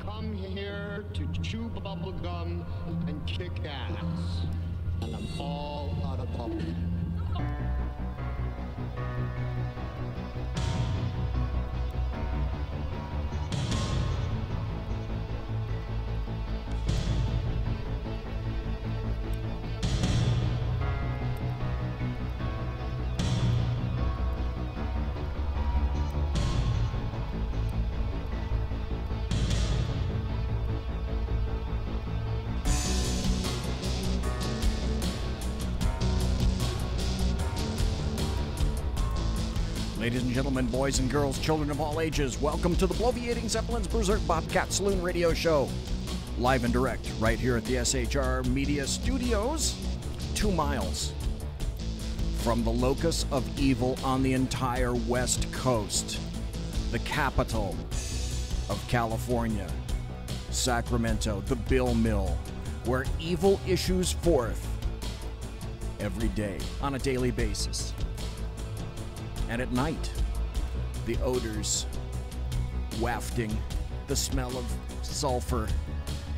come here to chew bubble gum and kick ass. And I'm all out of bubble gum. Ladies and gentlemen, boys and girls, children of all ages, welcome to the Bloviating Zeppelin's Berserk Bobcat Saloon radio show. Live and direct, right here at the SHR Media Studios, 2 miles from the locus of evil on the entire West Coast, the capital of California, Sacramento, the Bill Mill, where evil issues forth every day, on a daily basis. And at night, the odors wafting, the smell of sulfur,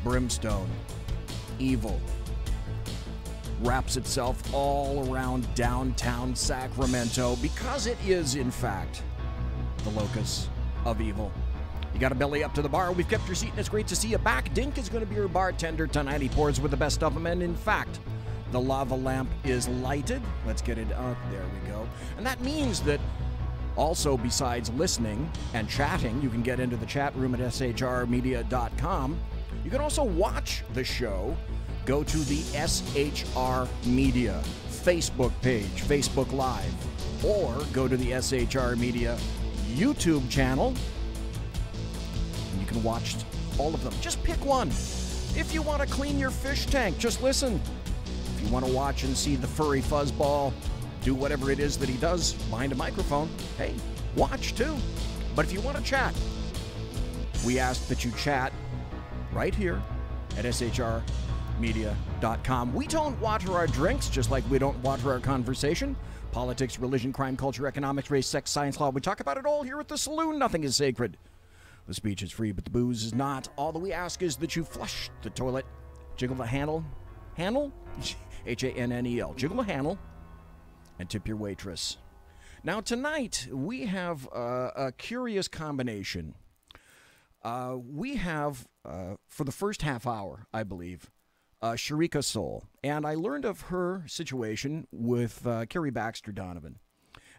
brimstone, evil, wraps itself all around downtown Sacramento because it is, in fact, the locus of evil. You got a belly up to the bar, we've kept your seat, and it's great to see you back. Dink is going to be your bartender tonight. He pours with the best of them, and in fact, the lava lamp is lighted. Let's get it up. There we go. And that means that also, besides listening and chatting, you can get into the chat room at shrmedia.com. You can also watch the show. Go to the SHR Media Facebook page, Facebook Live, or go to the SHR Media YouTube channel. And you can watch all of them. Just pick one. If you want to clean your fish tank, just listen. You want to watch and see the furry fuzzball do whatever it is that he does behind a microphone, hey, watch too. But if you want to chat, we ask that you chat right here at shrmedia.com. We don't water our drinks, just like we don't water our conversation. Politics, religion, crime, culture, economics, race, sex, science, law. We talk about it all here at the Saloon. Nothing is sacred. The speech is free, but the booze is not. All that we ask is that you flush the toilet, jiggle the handle, H-A-N-N-E-L. Jiggle the handle and tip your waitress. Now, tonight, we have a curious combination. We have, for the first half hour, I believe, Sharika Soal. And I learned of her situation with Carrie Baxter Donovan.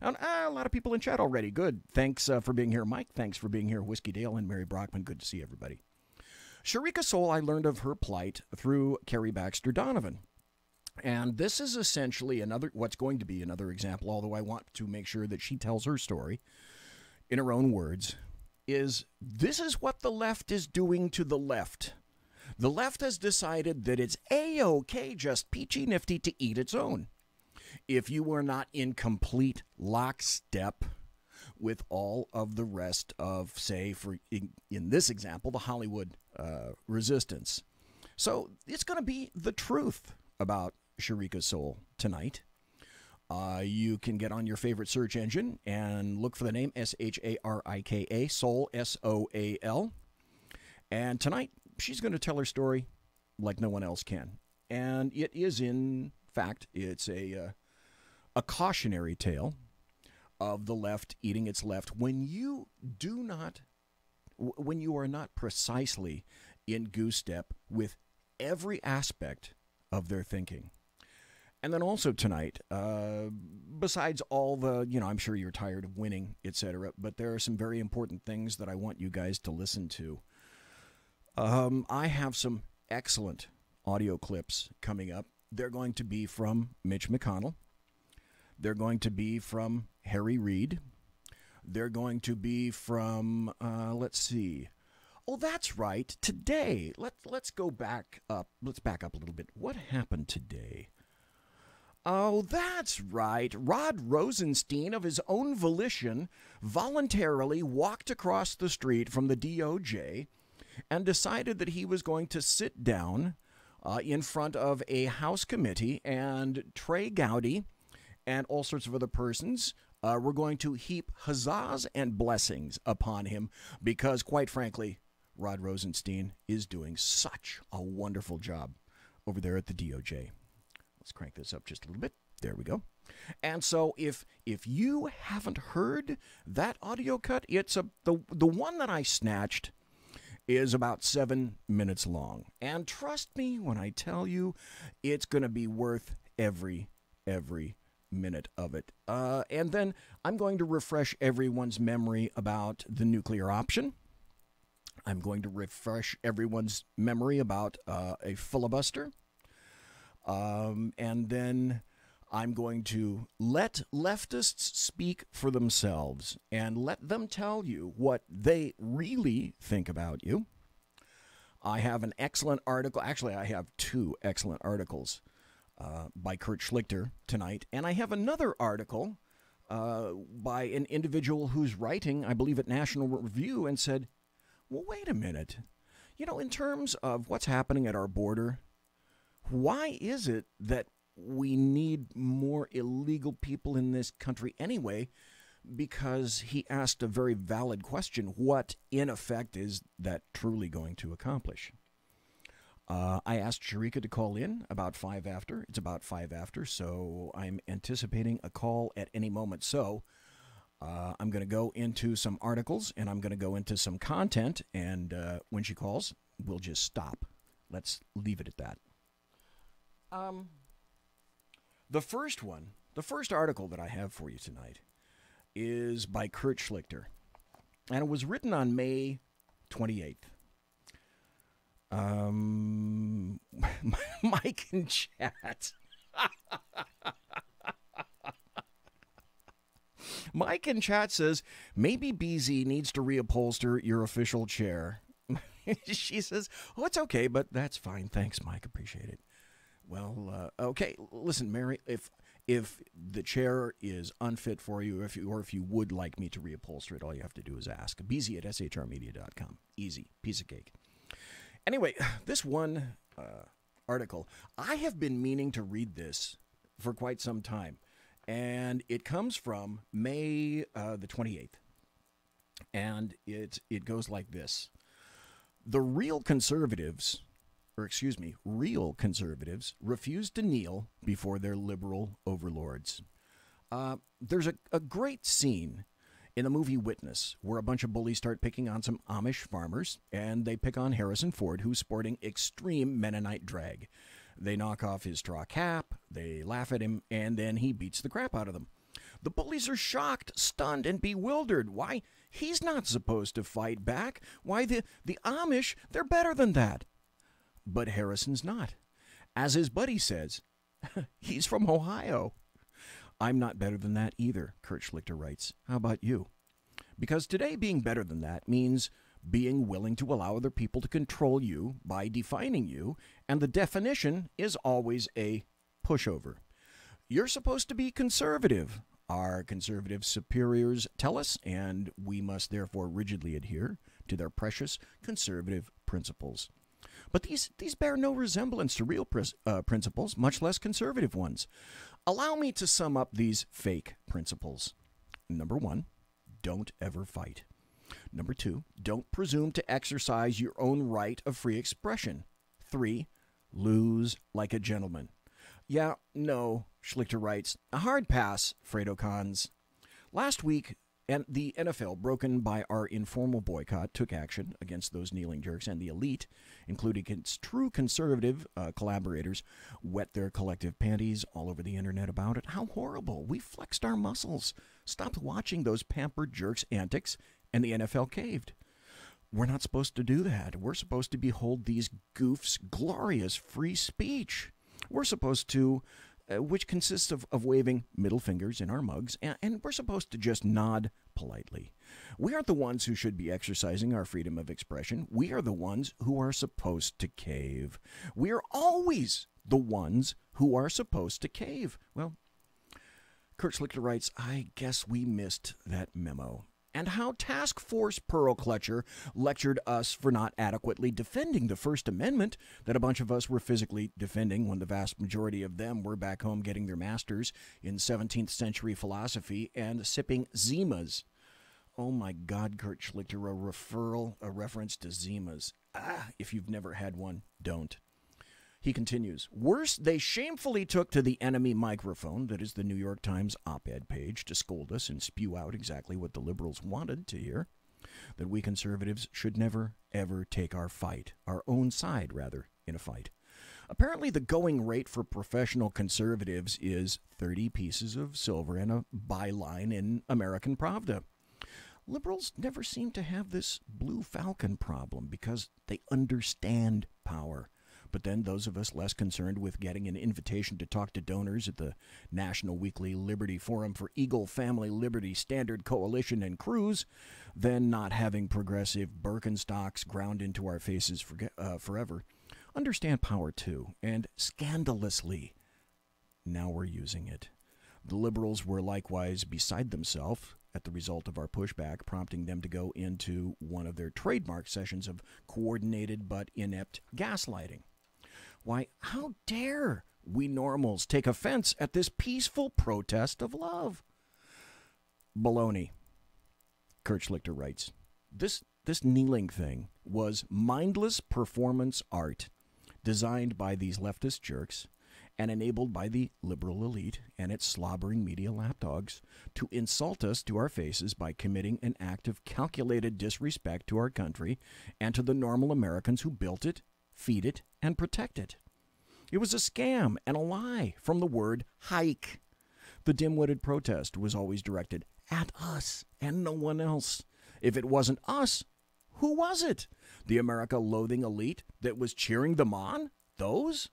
And a lot of people in chat already. Good. Thanks for being here, Mike. Thanks for being here, Whiskey Dale and Mary Brockman. Good to see everybody. Sharika Soal, I learned of her plight through Carrie Baxter Donovan. And this is essentially what's going to be another example, although I want to make sure that she tells her story in her own words, this is what the left is doing to the left. The left has decided that it's A-OK, just peachy nifty to eat its own. If you are not in complete lockstep with all of the rest of, say, in this example, the Hollywood resistance. So it's going to be the truth about Sharika Soal tonight. You can get on your favorite search engine and look for the name S-H-A-R-I-K-A, Soal, S-O-A-L. And tonight, she's going to tell her story like no one else can. And it is, in fact, it's a cautionary tale of the left eating its left when you are not precisely in goose step with every aspect of their thinking. And then also tonight, besides all the, I'm sure you're tired of winning, etc., but there are some very important things that I want you guys to listen to. I have some excellent audio clips coming up. They're going to be from Mitch McConnell. They're going to be from Harry Reid. They're going to be from, let's see. Oh, that's right. Today, let's go back up. Let's back up a little bit. What happened today? Oh, that's right. Rod Rosenstein, of his own volition, voluntarily walked across the street from the DOJ and decided that he was going to sit down in front of a House committee, and Trey Gowdy and all sorts of other persons were going to heap huzzahs and blessings upon him because, quite frankly, Rod Rosenstein is doing such a wonderful job over there at the DOJ. Let's crank this up just a little bit. There we go. And so if you haven't heard that audio cut, it's the one that I snatched is about 7 minutes long. And trust me when I tell you, it's going to be worth every minute of it. And then I'm going to refresh everyone's memory about the nuclear option. I'm going to refresh everyone's memory about a filibuster. And then I'm going to let leftists speak for themselves and let them tell you what they really think about you. I have an excellent article. Actually, I have two excellent articles by Kurt Schlichter tonight. And I have another article by an individual who's writing, I believe, at National Review and said, well, wait a minute. You know, in terms of what's happening at our border, why is it that we need more illegal people in this country anyway? Because he asked a very valid question. What, in effect, is that truly going to accomplish? I asked Sharika to call in about 5 after. It's about 5 after, so I'm anticipating a call at any moment. So I'm going to go into some articles, and I'm going to go into some content, and when she calls, we'll just stop. Let's leave it at that. The first article that I have for you tonight is by Kurt Schlichter, and it was written on May 28th. Mike in chat. Mike in chat says, maybe BZ needs to reupholster your official chair. She says, oh, it's okay, but that's fine. Thanks, Mike. Appreciate it. Well, okay. Listen, Mary, if the chair is unfit for you, or if you would like me to reupholster it, all you have to do is ask. BZ at shrmedia.com. Easy. Piece of cake. Anyway, this one article, I have been meaning to read this for quite some time, and it comes from May the 28th, and it goes like this. The real conservatives refuse to kneel before their liberal overlords. There's a great scene in the movie Witness, where a bunch of bullies start picking on some Amish farmers, and they pick on Harrison Ford, who's sporting extreme Mennonite drag. They knock off his straw cap, they laugh at him, and then he beats the crap out of them. The bullies are shocked, stunned, and bewildered. Why? He's not supposed to fight back. Why, the Amish, they're better than that. But Harrison's not. As his buddy says, he's from Ohio. I'm not better than that either, Kurt Schlichter writes. How about you? Because today being better than that means being willing to allow other people to control you by defining you, and the definition is always a pushover. You're supposed to be conservative. Our conservative superiors tell us, and we must therefore rigidly adhere to their precious conservative principles. But these bear no resemblance to real principles, much less conservative ones. Allow me to sum up these fake principles. Number 1, don't ever fight. Number 2, don't presume to exercise your own right of free expression. 3, lose like a gentleman. Yeah, no, Schlichter writes, a hard pass, Fredo Cons. Last week, and the NFL, broken by our informal boycott, took action against those kneeling jerks, and the elite, including its true conservative collaborators, wet their collective panties all over the internet about it. How horrible. We flexed our muscles, stopped watching those pampered jerks' antics, and the NFL caved. We're not supposed to do that. We're supposed to behold these goofs' glorious free speech. We're supposed to... which consists of waving middle fingers in our mugs, and we're supposed to just nod politely. We aren't the ones who should be exercising our freedom of expression. We are the ones who are supposed to cave. We are always the ones who are supposed to cave. Well, Kurt Schlichter writes, I guess we missed that memo. And how Task Force Pearl Clutcher lectured us for not adequately defending the First Amendment that a bunch of us were physically defending when the vast majority of them were back home getting their masters in 17th century philosophy and sipping Zimas. Oh my God, Kurt Schlichter, a reference to Zimas. If you've never had one, don't. He continues, worse, they shamefully took to the enemy microphone, that is the New York Times op-ed page, to scold us and spew out exactly what the liberals wanted to hear, that we conservatives should never, ever take our own side, in a fight. Apparently, the going rate for professional conservatives is 30 pieces of silver and a byline in American Pravda. Liberals never seem to have this blue falcon problem because they understand power. But then those of us less concerned with getting an invitation to talk to donors at the National Weekly Liberty Forum for Eagle Family Liberty Standard Coalition and Cruise, then not having progressive Birkenstocks ground into our faces forever, understand power too, and scandalously, now we're using it. The liberals were likewise beside themselves at the result of our pushback, prompting them to go into one of their trademark sessions of coordinated but inept gaslighting. Why, how dare we normals take offense at this peaceful protest of love? Baloney. Kurt Schlichter writes, This kneeling thing was mindless performance art designed by these leftist jerks and enabled by the liberal elite and its slobbering media lapdogs to insult us to our faces by committing an act of calculated disrespect to our country and to the normal Americans who built it, feed it, and protect it. It was a scam and a lie from the word hike. The dim-witted protest was always directed at us and no one else. If it wasn't us, who was it? The America-loathing elite that was cheering them on? Those?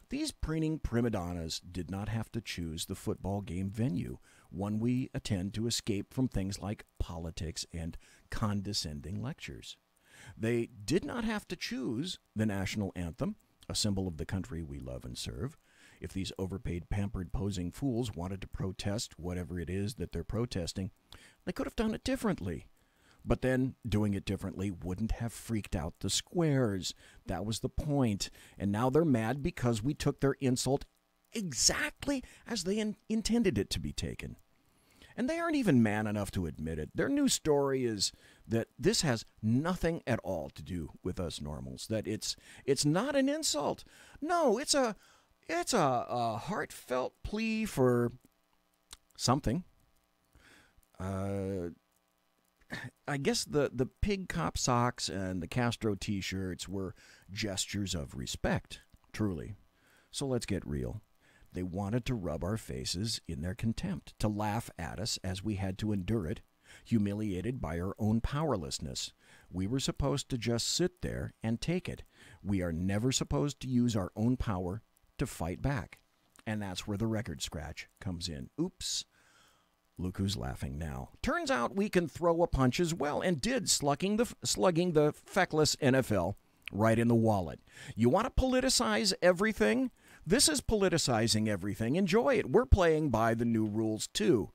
These preening prima donnas did not have to choose the football game venue, one we attend to escape from things like politics and condescending lectures. They did not have to choose the national anthem, a symbol of the country we love and serve. If these overpaid, pampered, posing fools wanted to protest whatever it is that they're protesting, they could have done it differently. But then doing it differently wouldn't have freaked out the squares. That was the point. And now they're mad because we took their insult exactly as they intended it to be taken. And they aren't even man enough to admit it. Their new story is that this has nothing at all to do with us normals. That it's not an insult. No, it's a heartfelt plea for something. I guess the pig cop socks and the Castro t-shirts were gestures of respect, truly. So let's get real. They wanted to rub our faces in their contempt, to laugh at us as we had to endure it, humiliated by our own powerlessness. We were supposed to just sit there and take it. We are never supposed to use our own power to fight back. And that's where the record scratch comes in. Oops. Look who's laughing now. Turns out we can throw a punch as well, and did, slugging the feckless NFL right in the wallet. You want to politicize everything? This is politicizing everything. Enjoy it. We're playing by the new rules, too.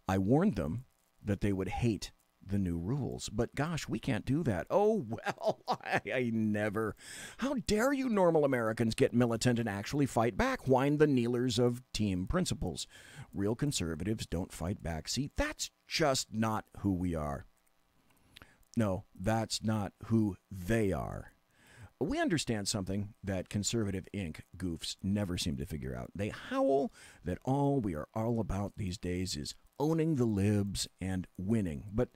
I warned them that they would hate the new rules. But gosh, we can't do that. Oh, well, I never. How dare you normal Americans get militant and actually fight back? Whine the kneelers of team principles. Real conservatives don't fight back. See, that's just not who we are. No, that's not who they are. We understand something that Conservative Inc. goofs never seem to figure out. They howl that all we are all about these days is owning the libs and winning. But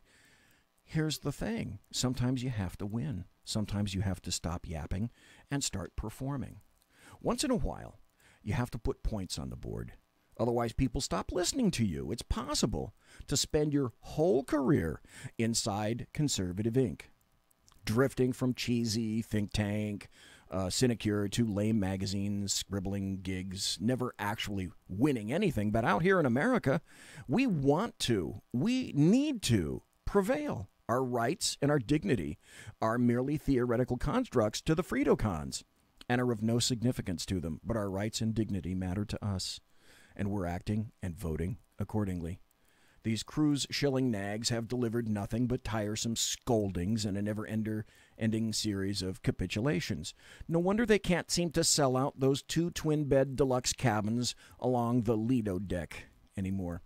here's the thing. Sometimes you have to win. Sometimes you have to stop yapping and start performing. Once in a while, you have to put points on the board. Otherwise, people stop listening to you. It's possible to spend your whole career inside Conservative Inc., drifting from cheesy think tank, sinecure to lame magazines, scribbling gigs, never actually winning anything. But out here in America, we need to prevail. Our rights and our dignity are merely theoretical constructs to the Fredocons and are of no significance to them. But our rights and dignity matter to us, and we're acting and voting accordingly. These cruise-shilling nags have delivered nothing but tiresome scoldings and a never-ending series of capitulations. No wonder they can't seem to sell out those 2 twin-bed deluxe cabins along the Lido deck anymore.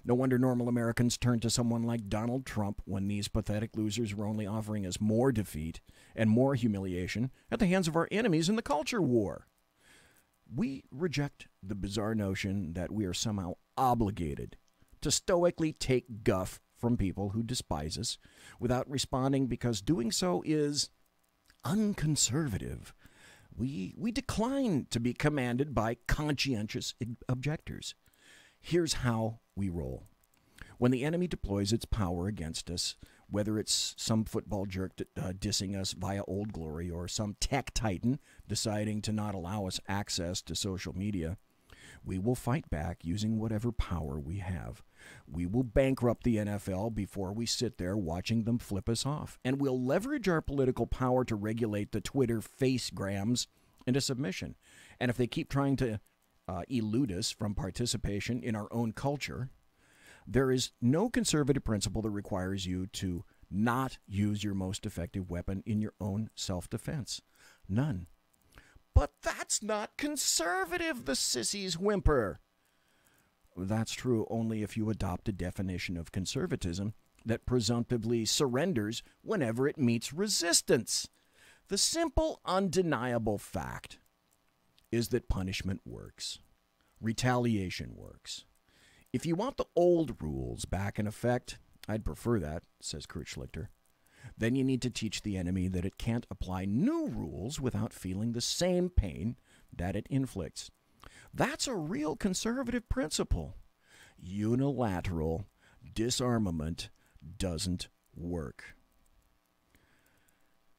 No wonder normal Americans turn to someone like Donald Trump when these pathetic losers were only offering us more defeat and more humiliation at the hands of our enemies in the culture war. We reject the bizarre notion that we are somehow obligated to stoically take guff from people who despise us without responding, because doing so is unconservative. We decline to be commanded by conscientious objectors. Here's how we roll. When the enemy deploys its power against us, whether it's some football jerk dissing us via Old Glory or some tech titan deciding to not allow us access to social media, we will fight back using whatever power we have. We will bankrupt the NFL before we sit there watching them flip us off. And we'll leverage our political power to regulate the Twitter facegrams into submission. And if they keep trying to elude us from participation in our own culture, there is no conservative principle that requires you to not use your most effective weapon in your own self-defense. None. But that's not conservative, the sissies whimper. That's true only if you adopt a definition of conservatism that presumptively surrenders whenever it meets resistance. The simple, undeniable fact is that punishment works. Retaliation works. If you want the old rules back in effect, I'd prefer that, says Kurt Schlichter. Then you need to teach the enemy that it can't apply new rules without feeling the same pain that it inflicts. That's a real conservative principle. Unilateral disarmament doesn't work.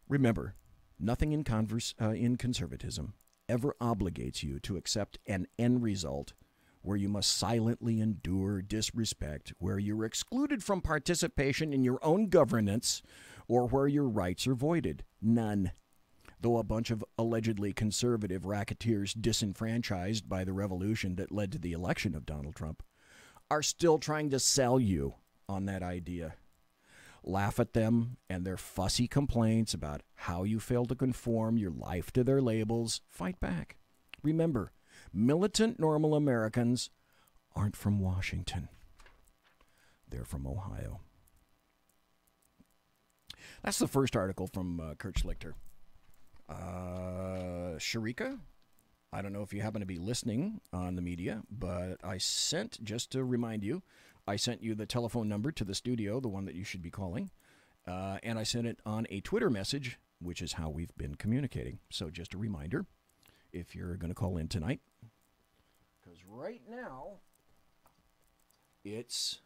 Remember, nothing in conservatism ever obligates you to accept an end result where you must silently endure disrespect, where you're excluded from participation in your own governance, or where your rights are voided. None. Though a bunch of allegedly conservative racketeers disenfranchised by the revolution that led to the election of Donald Trump are still trying to sell you on that idea. Laugh at them and their fussy complaints about how you fail to conform your life to their labels. Fight back. Remember, militant normal Americans aren't from Washington. They're from Ohio. That's the first article from Kurt Schlichter. Sharika, I don't know if you happen to be listening on the media, but I sent, just to remind you, I sent you the telephone number to the studio, the one that you should be calling, and I sent it on a Twitter message, which is how we've been communicating. So just a reminder, if you're going to call in tonight, because right now it's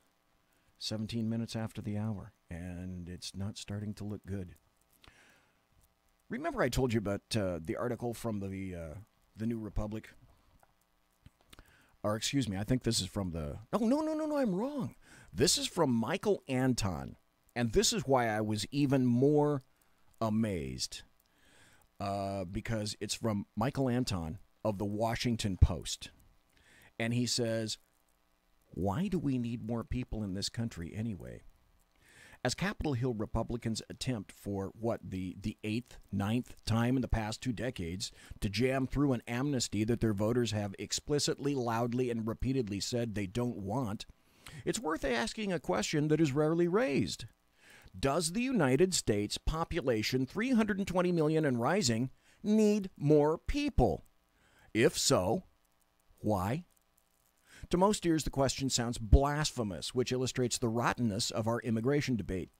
17 minutes after the hour, and it's not starting to look good. Remember I told you about the article from the New Republic? Or excuse me, I think this is from the... Oh, no, I'm wrong. This is from Michael Anton. And this is why I was even more amazed. Because it's from Michael Anton of the Washington Post. And he says, why do we need more people in this country anyway? As Capitol Hill Republicans attempt for, the 8th, 9th time in the past 2 decades to jam through an amnesty that their voters have explicitly, loudly, and repeatedly said they don't want, it's worth asking a question that is rarely raised. Does the United States population, 320 million and rising, need more people? If so, why? To most ears, the question sounds blasphemous, which illustrates the rottenness of our immigration debate.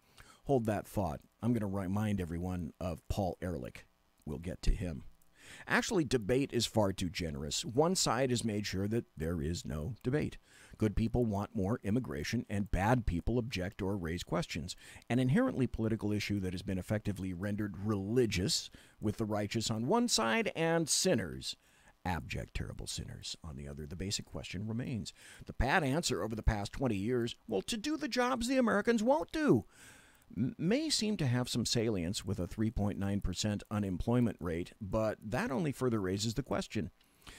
Hold that thought. I'm going to remind everyone of Paul Ehrlich. We'll get to him. Actually, debate is far too generous. One side has made sure that there is no debate. Good people want more immigration, and bad people object or raise questions. An inherently political issue that has been effectively rendered religious, with the righteous on one side and sinners, abject, terrible sinners on the other. The basic question remains. The pat answer over the past 20 years, well, to do the jobs the Americans won't do, may seem to have some salience with a 3.9% unemployment rate, but that only further raises the question.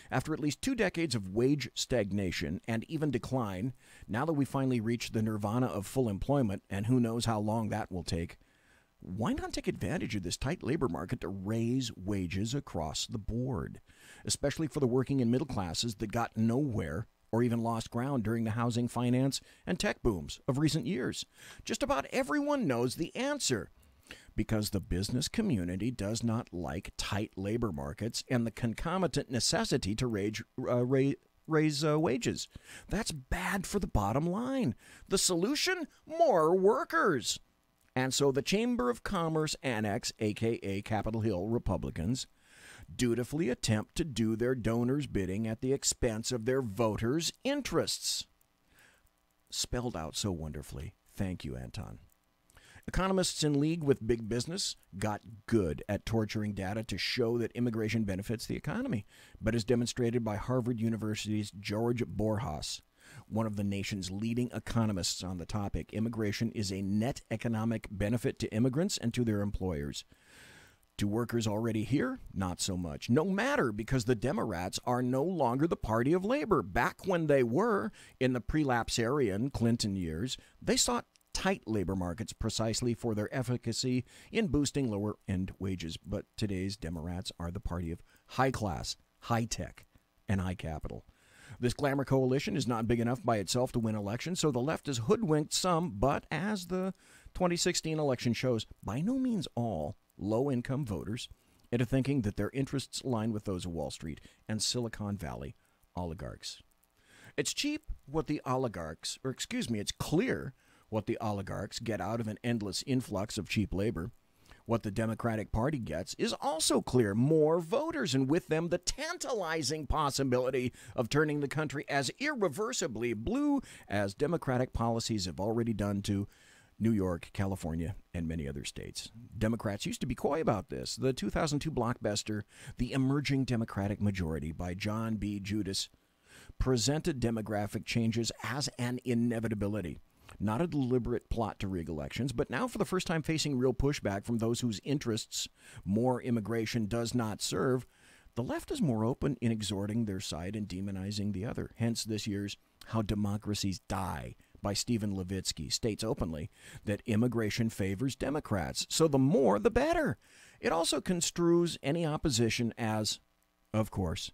After at least 2 decades of wage stagnation and even decline, now that we finally reached the nirvana of full employment, and who knows how long that will take, why not take advantage of this tight labor market to raise wages across the board, especially for the working and middle classes that got nowhere or even lost ground during the housing, finance, and tech booms of recent years? Just about everyone knows the answer. Because the business community does not like tight labor markets and the concomitant necessity to raise wages. That's bad for the bottom line. The solution? More workers. And so the Chamber of Commerce Annex, a.k.a. Capitol Hill Republicans, dutifully attempt to do their donors' bidding at the expense of their voters' interests. Spelled out so wonderfully. Thank you, Anton. Economists in league with big business got good at torturing data to show that immigration benefits the economy, but as demonstrated by Harvard University's George Borjas, one of the nation's leading economists on the topic, immigration is a net economic benefit to immigrants and to their employers. To workers already here, not so much. No matter, because the Democrats are no longer the party of labor. Back when they were, in the prelapsarian Clinton years, they sought tight labor markets precisely for their efficacy in boosting lower-end wages. But today's Democrats are the party of high class, high tech, and high capital. This glamour coalition is not big enough by itself to win elections, so the left has hoodwinked some, but as the 2016 election shows, by no means all low-income voters into thinking that their interests align with those of Wall Street and Silicon Valley oligarchs. It's clear what the oligarchs get out of an endless influx of cheap labor. What the Democratic Party gets is also clear: more voters, and with them the tantalizing possibility of turning the country as irreversibly blue as Democratic policies have already done to New York, California, and many other states. Democrats used to be coy about this. The 2002 blockbuster, The Emerging Democratic Majority by John B. Judas, presented demographic changes as an inevitability. Not a deliberate plot to rig elections, but now for the first time facing real pushback from those whose interests more immigration does not serve, the left is more open in exhorting their side and demonizing the other. Hence this year's How Democracies Die by Stephen Levitsky states openly that immigration favors Democrats, so the more the better. It also construes any opposition as, of course,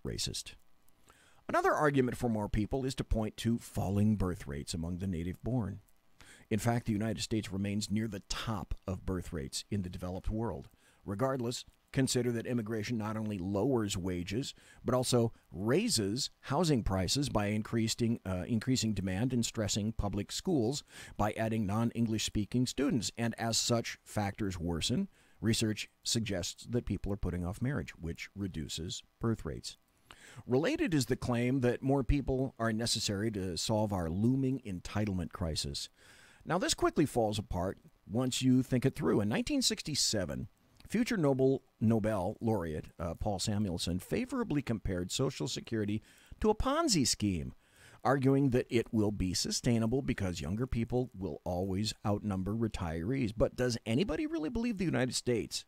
racist. Another argument for more people is to point to falling birth rates among the native-born. In fact, the United States remains near the top of birth rates in the developed world. Regardless, consider that immigration not only lowers wages, but also raises housing prices by increasing demand and stressing public schools by adding non-English speaking students. And as such factors worsen, research suggests that people are putting off marriage, which reduces birth rates. Related is the claim that more people are necessary to solve our looming entitlement crisis. Now, this quickly falls apart once you think it through. In 1967, future Nobel laureate Paul Samuelson favorably compared Social Security to a Ponzi scheme, arguing that it will be sustainable because younger people will always outnumber retirees. But does anybody really believe the United States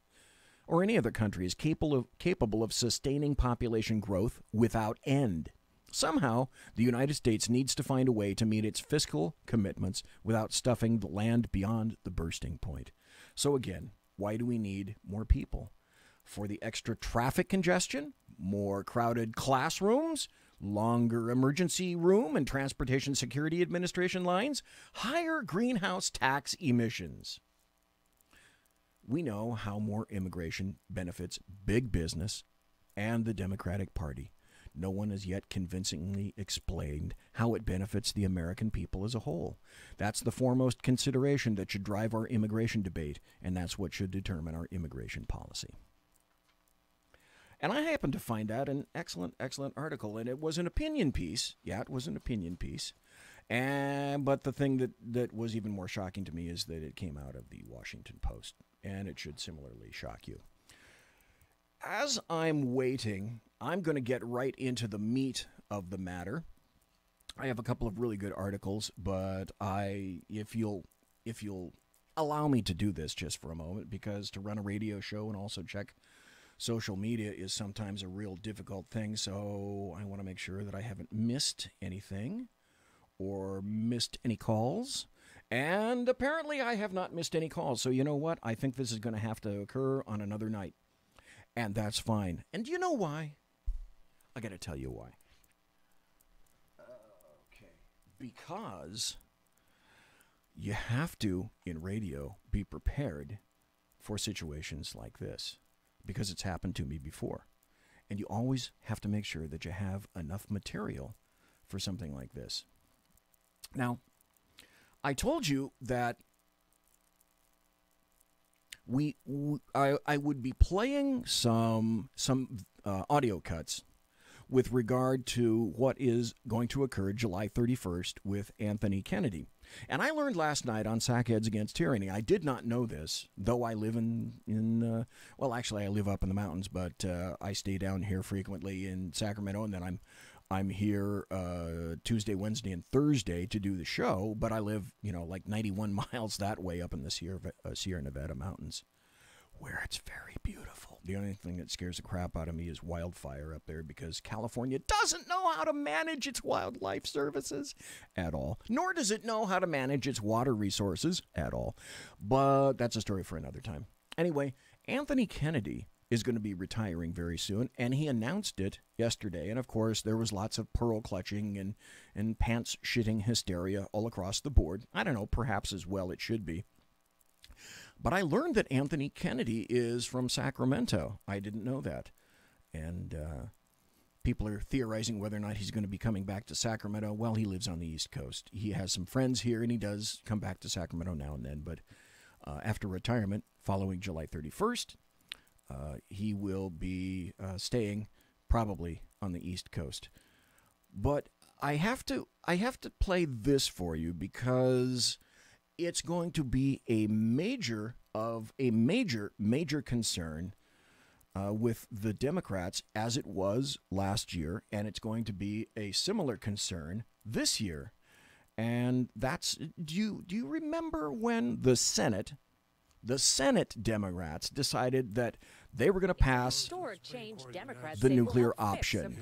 or any other country is capable of sustaining population growth without end? Somehow, the United States needs to find a way to meet its fiscal commitments without stuffing the land beyond the bursting point. So again, why do we need more people? For the extra traffic congestion, more crowded classrooms, longer emergency room and transportation security administration lines, higher greenhouse tax emissions. We know how more immigration benefits big business and the Democratic Party. No one has yet convincingly explained how it benefits the American people as a whole. That's the foremost consideration that should drive our immigration debate, and that's what should determine our immigration policy. And I happened to find out an excellent article, and it was an opinion piece. Yeah, it was an opinion piece. But the thing that was even more shocking to me is that it came out of the Washington Post, and it should similarly shock you. As I'm waiting, I'm going to get right into the meat of the matter. I have a couple of really good articles, but if you'll allow me to do this just for a moment, because to run a radio show and also check social media is sometimes a real difficult thing, so I want to make sure that I haven't missed anything or missed any calls. And apparently I have not missed any calls, so you know what? I think this is going to have to occur on another night. And that's fine. And do you know why? I got to tell you why. Because you have to, in radio, be prepared for situations like this. Because it's happened to me before. And you always have to make sure that you have enough material for something like this. Now, I told you that I would be playing some audio cuts with regard to what is going to occur July 31st with Anthony Kennedy. And I learned last night on Sackheads Against Tyranny, I did not know this, though I live well, actually I live up in the mountains, but I stay down here frequently in Sacramento, and then I'm here Tuesday, Wednesday, and Thursday to do the show, but I live, like 91 miles that way up in the Sierra Nevada mountains, where it's very beautiful. The only thing that scares the crap out of me is wildfire up there, because California doesn't know how to manage its wildlife services at all, nor does it know how to manage its water resources at all. But that's a story for another time. Anyway, Anthony Kennedy is going to be retiring very soon, and he announced it yesterday. And of course, there was lots of pearl clutching and pants shitting hysteria all across the board. I don't know, perhaps as well it should be. But I learned that Anthony Kennedy is from Sacramento. I didn't know that. And people are theorizing whether or not he's going to be coming back to Sacramento. Well, he lives on the East Coast. He has some friends here, and he does come back to Sacramento now and then. But after retirement, following July 31st, he will be staying probably on the East Coast. But I have to play this for you, because it's going to be a major concern with the Democrats, as it was last year, and it's going to be a similar concern this year. And that's, do you remember when the Senate Democrats decided that they were going to pass the nuclear option?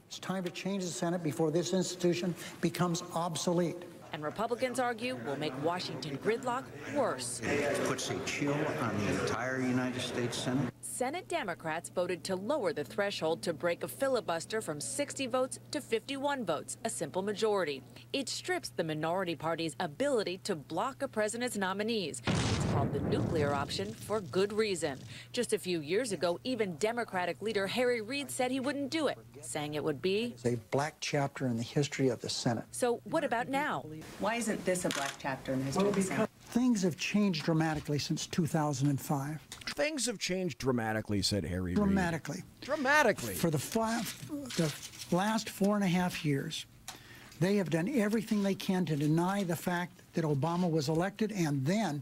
It's time to change the Senate before this institution becomes obsolete. And Republicans argue will make Washington gridlock worse. It puts a chill on the entire United States Senate. Senate Democrats voted to lower the threshold to break a filibuster from 60 votes to 51 votes, a simple majority. It strips the minority party's ability to block a president's nominees. It's called the nuclear option for good reason. Just a few years ago, even Democratic leader Harry Reid said he wouldn't do it, saying it would be a black chapter in the history of the Senate. So what about now? Why isn't this a black chapter in the history of the Senate? Things have changed dramatically since 2005. Things have changed dramatically, said Harry Reid. Dramatically. Dramatically. For the last 4.5 years, they have done everything they can to deny the fact that Obama was elected and then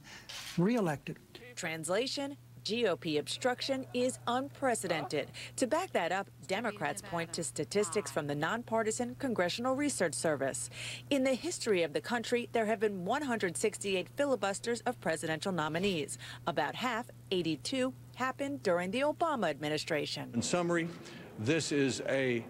reelected. Translation: GOP obstruction is unprecedented. To back that up, Democrats point to statistics from the nonpartisan Congressional Research Service. In the history of the country, there have been 168 filibusters of presidential nominees. About half, 82, happened during the Obama administration. In summary, this is a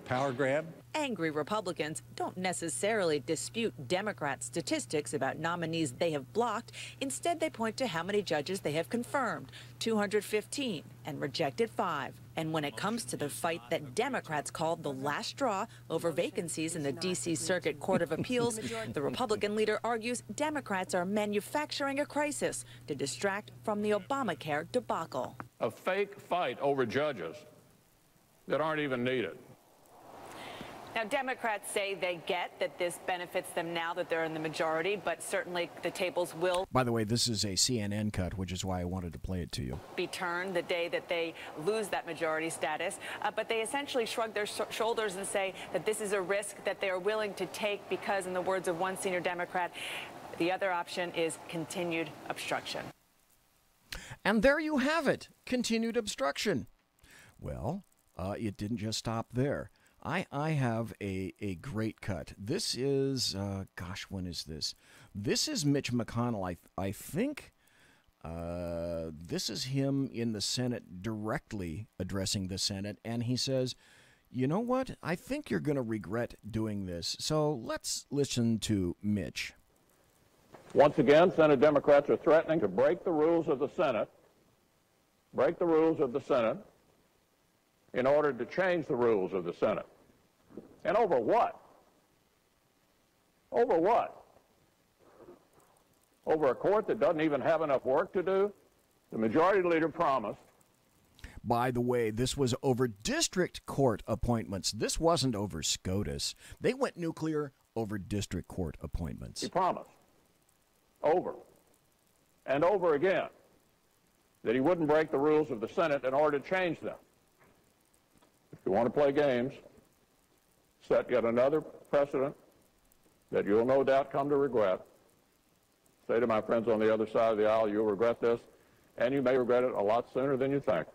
power grab. Angry Republicans don't necessarily dispute Democrat statistics about nominees they have blocked. Instead, they point to how many judges they have confirmed, 215, and rejected 5. And when it comes to the fight that Democrats called the last straw over vacancies in the D.C. Circuit Court of Appeals, the Republican leader argues Democrats are manufacturing a crisis to distract from the Obamacare debacle. A fake fight over judges that aren't even needed. Now, Democrats say they get that this benefits them now that they're in the majority, but certainly the tables will. By the way, this is a CNN cut, which is why I wanted to play it to you. Be turned the day that they lose that majority status. But they essentially shrug their shoulders and say that this is a risk that they are willing to take because, in the words of one senior Democrat, the other option is continued obstruction. And there you have it, continued obstruction. Well, it didn't just stop there. I have a great cut. This is, gosh, when is this? This is Mitch McConnell. I think this is him in the Senate directly addressing the Senate. And he says, you know what? I think you're going to regret doing this. So let's listen to Mitch. Once again, Senate Democrats are threatening to break the rules of the Senate, in order to change the rules of the Senate. And over what? Over what? Over a court that doesn't even have enough work to do? The majority leader promised. By the way, this was over district court appointments. This wasn't over SCOTUS. They went nuclear over district court appointments. He promised over and over again that he wouldn't break the rules of the Senate in order to change them. If you want to play games, set yet another precedent that you'll no doubt come to regret. Say to my friends on the other side of the aisle, you'll regret this, and you may regret it a lot sooner than you think.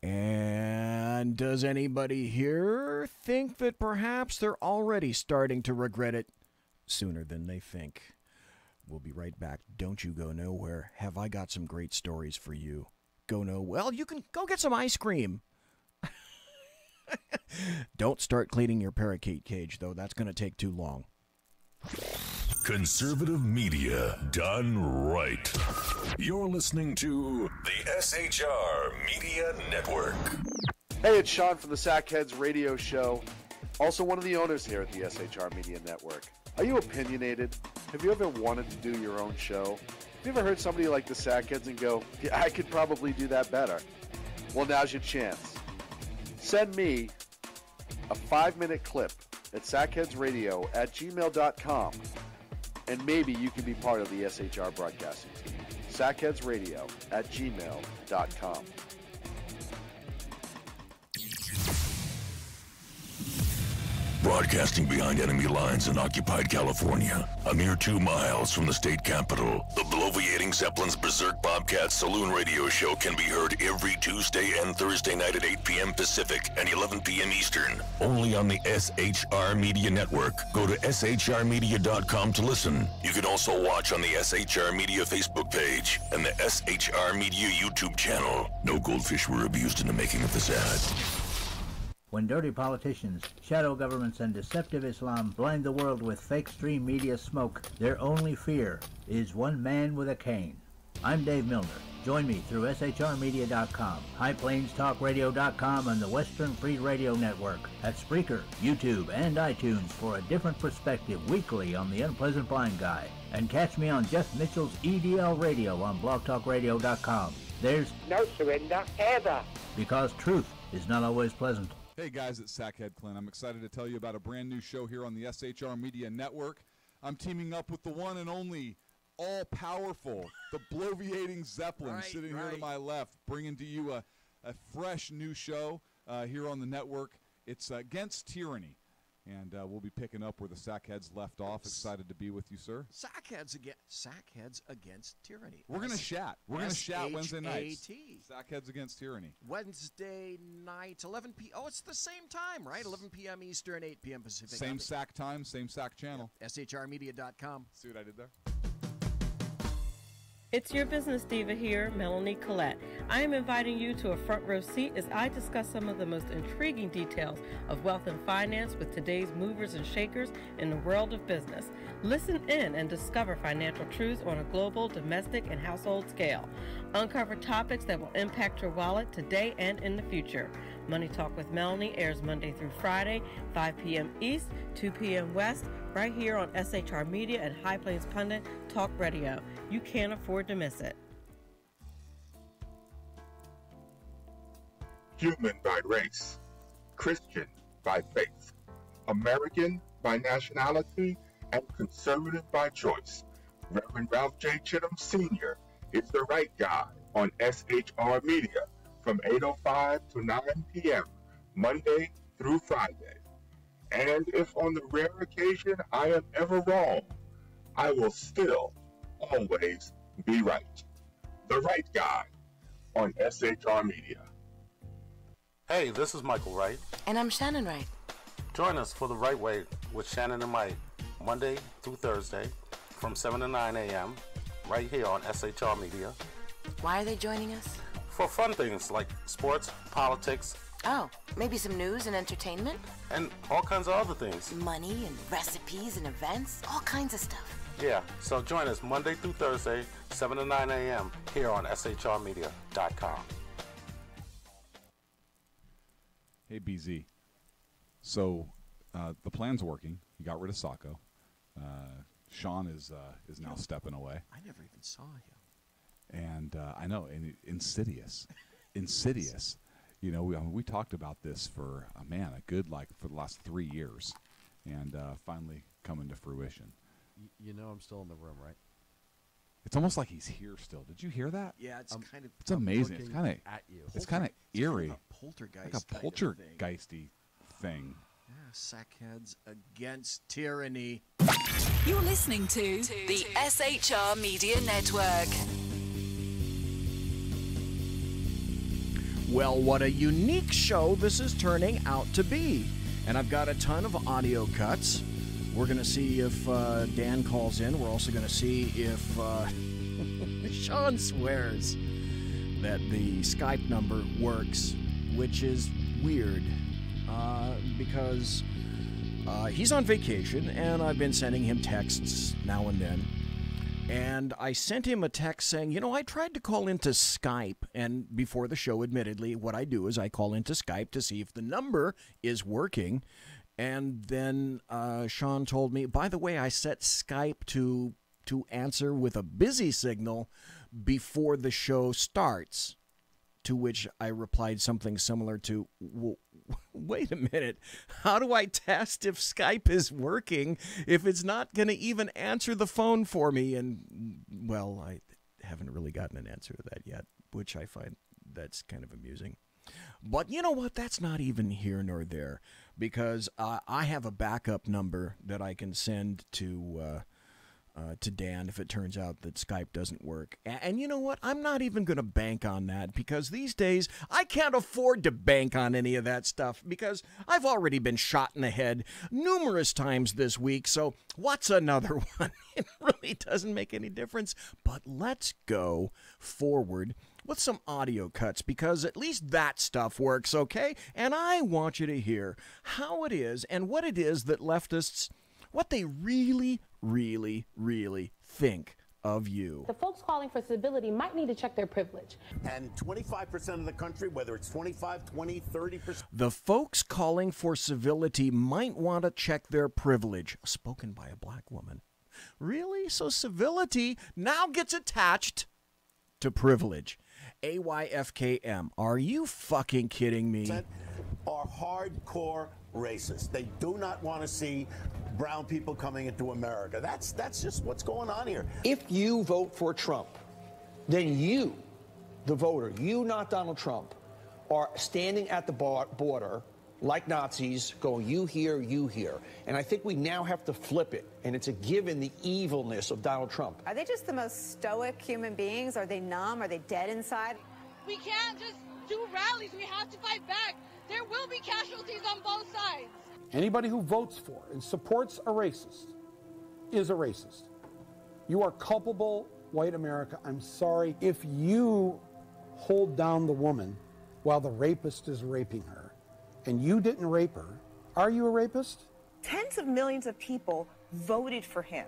And does anybody here think that perhaps they're already starting to regret it sooner than they think? We'll be right back. Don't you go nowhere. Have I got some great stories for you? Go no. Well, you can go get some ice cream. Don't start cleaning your parakeet cage, though. That's going to take too long. Conservative media done right. You're listening to the SHR Media Network. Hey, it's Sean from the Sackheads Radio Show. Also one of the owners here at the SHR Media Network. Are you opinionated? Have you ever wanted to do your own show? Have you ever heard somebody like the Sackheads and go, yeah, I could probably do that better? Well, now's your chance. Send me a 5-minute clip at sackheadsradio@gmail.com, and maybe you can be part of the SHR broadcasting team. sackheadsradio@gmail.com. Broadcasting behind enemy lines in occupied California, a mere 2 miles from the state capital, the bloviating Zeppelin's Berserk Bobcat Saloon radio show can be heard every Tuesday and Thursday night at 8 p.m. Pacific and 11 p.m. Eastern, only on the SHR Media Network. Go to shrmedia.com to listen. You can also watch on the SHR Media Facebook page and the SHR Media YouTube channel. No goldfish were abused in the making of this ad. When dirty politicians, shadow governments, and deceptive Islam blind the world with fake stream media smoke, their only fear is one man with a cane. I'm Dave Milner. Join me through shrmedia.com, highplainstalkradio.com, and the Western Free Radio Network at Spreaker, YouTube, and iTunes for a different perspective weekly on the Unpleasant Blind Guy. And catch me on Jeff Mitchell's EDL Radio on blogtalkradio.com. There's no surrender ever. Because truth is not always pleasant. Hey guys, it's Sackhead Clint. I'm excited to tell you about a brand new show here on the SHR Media Network. I'm teaming up with the one and only all-powerful, the bloviating Zeppelin, sitting here to my left, bringing to you a fresh new show here on the network. It's Against Tyranny, and we'll be picking up where the Sackheads left off. Excited to be with you, sir. Sackheads Against Tyranny. We're going to chat. We're going to chat Wednesday nights. Sackheads Against Tyranny. Wednesday night, 11 p.m. Oh, it's the same time, right? 11 p.m. Eastern, 8 p.m. Pacific. Same SAC time, same SAC channel. SHRmedia.com. See what I did there? It's your business diva here, Melanie Collette. I am inviting you to a front row seat as I discuss some of the most intriguing details of wealth and finance with today's movers and shakers in the world of business. Listen in and discover financial truths on a global, domestic, and household scale. Uncover topics that will impact your wallet today and in the future. Money Talk with Melanie airs Monday through Friday, 5 p.m. East, 2 p.m. West, right here on SHR Media and High Plains Pundit Talk Radio. You can't afford to miss it. Human by race, Christian by faith, American by nationality, and conservative by choice. Reverend Ralph J. Chittum Sr. is the right guy on SHR Media from 8:05 to 9 p.m. Monday through Friday. And if on the rare occasion I am ever wrong, I will still always be right. The right guy on SHR Media. Hey, this is Michael Wright. And I'm Shannon Wright. Join us for The Right Way with Shannon and Mike, Monday through Thursday from 7 to 9 a.m. right here on SHR Media. Why are they joining us? For fun things like sports, politics. Oh, maybe some news and entertainment? And all kinds of other things. Money and recipes and events, all kinds of stuff. Yeah, so join us Monday through Thursday, 7 to 9 a.m. here on shrmedia.com. Hey, BZ. So the plan's working. He got rid of Sacco. Sean is now stepping away. I never even saw him. And I know, and insidious. You know, we talked about this for for the last 3 years, and finally coming to fruition. You know, I'm still in the room, right? It's almost like he's here still. Did you hear that? Yeah, it's kind of. It's amazing. It's kind of at you. It's kind of eerie. Kind of a poltergeist. Like a poltergeisty thing. Yeah, sackheads against tyranny. You're listening to the SHR Media Network. Well, what a unique show this is turning out to be. And I've got a ton of audio cuts. We're going to see if Dan calls in. We're also going to see if Sean swears that the Skype number works, which is weird because he's on vacation and I've been sending him texts now and then. And I sent him a text saying, you know, I tried to call into Skype, and before the show, admittedly, what I do is I call into Skype to see if the number is working. And then Sean told me, by the way, I set Skype to answer with a busy signal before the show starts, to which I replied something similar to, wait a minute, how do I test if Skype is working if it's not going to even answer the phone for me? And, well, I haven't really gotten an answer to that yet, which I find that's kind of amusing. But you know what? That's not even here nor there, because I have a backup number that I can send to Dan if it turns out that Skype doesn't work. And you know what? I'm not even going to bank on that, because these days I can't afford to bank on any of that stuff, because I've already been shot in the head numerous times this week. So what's another one? It really doesn't make any difference. But let's go forward with some audio cuts, because at least that stuff works, okay? And I want you to hear how it is and what it is that leftists, what they really, really, really think of you. The folks calling for civility might need to check their privilege. And 25% of the country, whether it's 25, 20, 30%. The folks calling for civility might want to check their privilege. Spoken by a black woman. Really? So civility now gets attached to privilege. AYFKM. Are you fucking kidding me? Are hardcore racist. They do not want to see brown people coming into America. That's just what's going on here. If you vote for Trump, then you, the voter, you, not Donald Trump, are standing at the border like Nazis going, you here, you here. And I think we now have to flip it. And it's a given the evilness of Donald Trump. Are they just the most stoic human beings? Are they numb? Are they dead inside? We can't just do rallies. We have to fight back. There will be casualties on both sides. Anybody who votes for and supports a racist is a racist. You are culpable, white America. I'm sorry. If you hold down the woman while the rapist is raping her, and you didn't rape her, are you a rapist? Tens of millions of people voted for him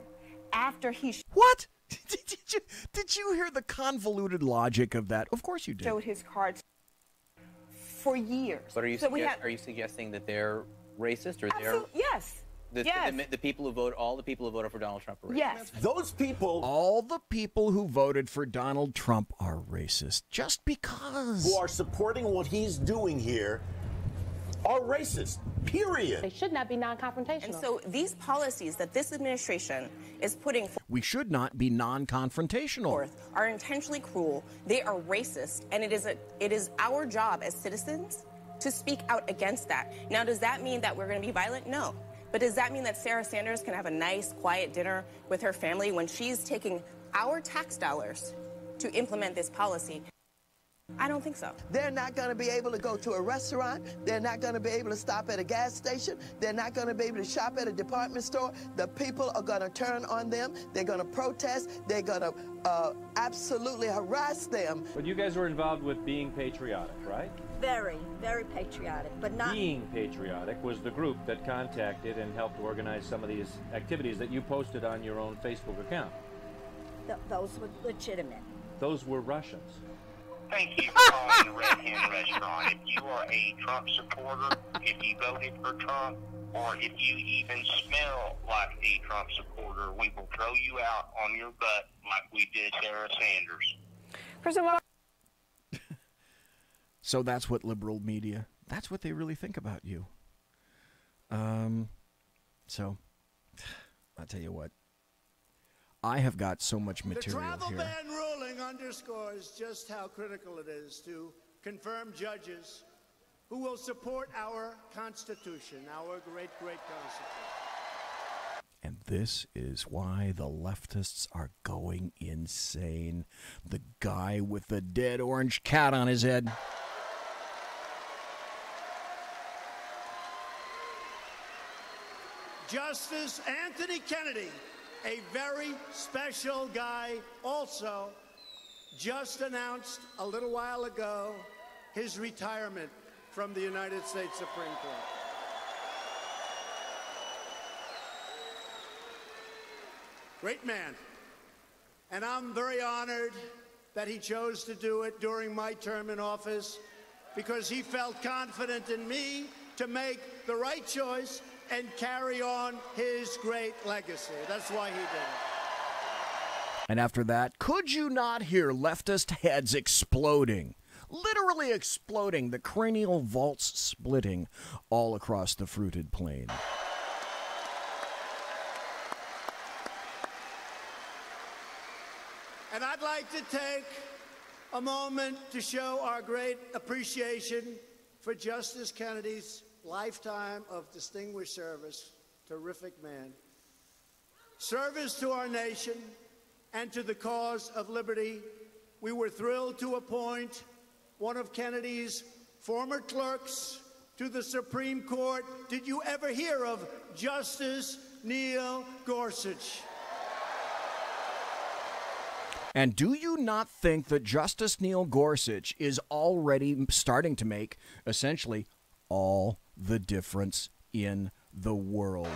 after he... What? Did you hear the convoluted logic of that? Of course you did. Showed his cards for years. But are you suggesting that they're racist, or they're... Yes. The people who vote, all the people who voted for Donald Trump are racist? Yes. Those people... All the people who voted for Donald Trump are racist just because... Who are supporting what he's doing here are racist, period. They should not be non-confrontational. And so these policies that this administration is putting forth... We should not be non-confrontational. ...are intentionally cruel, they are racist, and it is our job as citizens to speak out against that. Now, does that mean that we're going to be violent? No. But does that mean that Sarah Sanders can have a nice, quiet dinner with her family when she's taking our tax dollars to implement this policy? I don't think so. They're not going to be able to go to a restaurant. They're not going to be able to stop at a gas station. They're not going to be able to shop at a department store. The people are going to turn on them. They're going to protest. They're going to absolutely harass them. But you guys were involved with Being Patriotic, right? Very, very patriotic, but not... Being Patriotic was the group that contacted and helped organize some of these activities that you posted on your own Facebook account. Those were legitimate. Those were Russians. Thank you for calling the Red Hen Restaurant. If you are a Trump supporter, if you voted for Trump, or if you even smell like a Trump supporter, we will throw you out on your butt like we did Sarah Sanders. First of all, so that's what liberal media, that's what they really think about you. So, I'll tell you what. I have got so much material here. The travel here. ban ruling underscores just how critical it is to confirm judges who will support our Constitution, our great, great Constitution. And this is why the leftists are going insane. The guy with the dead orange cat on his head. Justice Anthony Kennedy, a very special guy, also just announced a little while ago his retirement from the United States Supreme Court. Great man. And I'm very honored that he chose to do it during my term in office because he felt confident in me to make the right choice and carry on his great legacy. That's why he did it. And after that, could you not hear leftist heads exploding? Literally exploding, the cranial vaults splitting all across the fruited plain. And I'd like to take a moment to show our great appreciation for Justice Kennedy's lifetime of distinguished service. Terrific man. Service to our nation and to the cause of liberty. We were thrilled to appoint one of Kennedy's former clerks to the Supreme Court. Did you ever hear of Justice Neil Gorsuch? And do you not think that Justice Neil Gorsuch is already starting to make, essentially, all the difference in the world?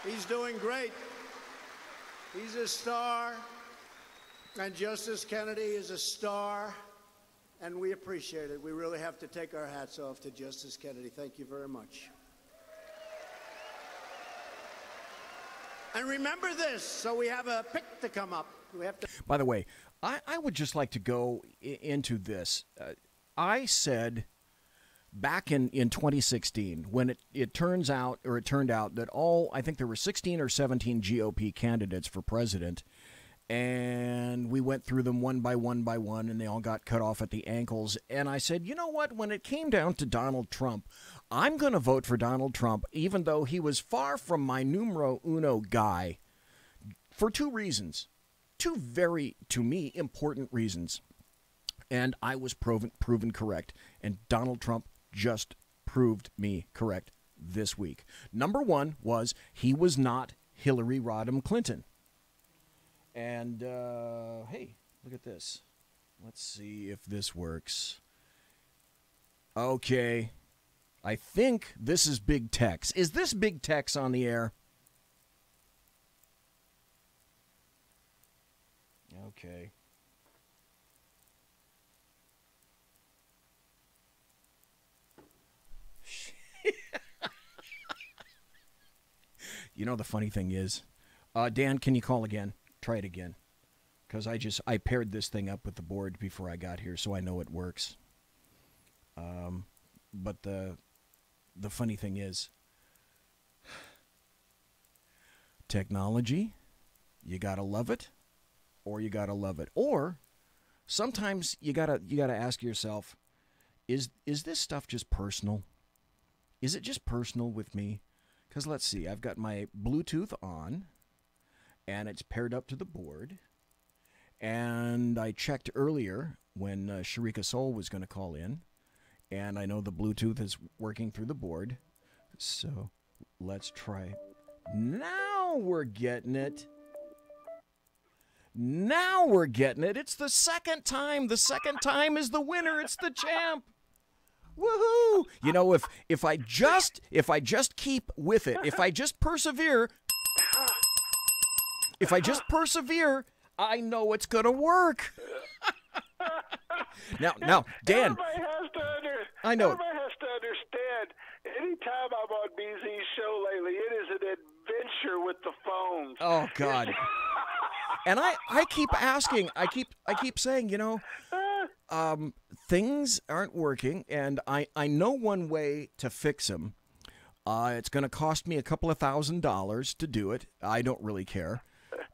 He's doing great. He's a star, and Justice Kennedy is a star, and we appreciate it. We really have to take our hats off to Justice Kennedy. Thank you very much. And remember this, so we have a pick to come up. We have to. By the way, I would just like to go into this. I said back in 2016, when it turned out that I think there were 16 or 17 GOP candidates for president, and we went through them one by one, and they all got cut off at the ankles. And I said, you know what? When it came down to Donald Trump, I'm going to vote for Donald Trump, even though he was far from my numero uno guy, for two reasons. Two very, to me, important reasons. And I was proven correct. And Donald Trump just proved me correct this week. Number one was he was not Hillary Rodham Clinton. And, hey, look at this. Let's see if this works. Okay. I think this is Big Tex. Is this Big Tex on the air? Okay. You know, the funny thing is, Dan, can you call again? Try it again. Because I paired this thing up with the board before I got here, so I know it works. But the funny thing is, technology, you gotta love it, or you gotta love it. Or sometimes you gotta ask yourself, is this stuff just personal? Is it just personal with me? Because let's see, I've got my Bluetooth on, and it's paired up to the board. And I checked earlier when Sharika Soal was going to call in, and I know the Bluetooth is working through the board. So let's try. Now we're getting it. Now we're getting it. It's the second time. The second time is the winner. It's the champ. Woohoo! You know, if I just keep with it, if I just persevere, I know it's gonna work. Now, Dan. Everybody has to I know. Everybody has to understand I'm on BZ's show lately. It is an adventure with the phones. Oh God. And I keep asking, I keep saying, you know, things aren't working, and I know one way to fix them. It's going to cost me a couple of $1,000s to do it. I don't really care.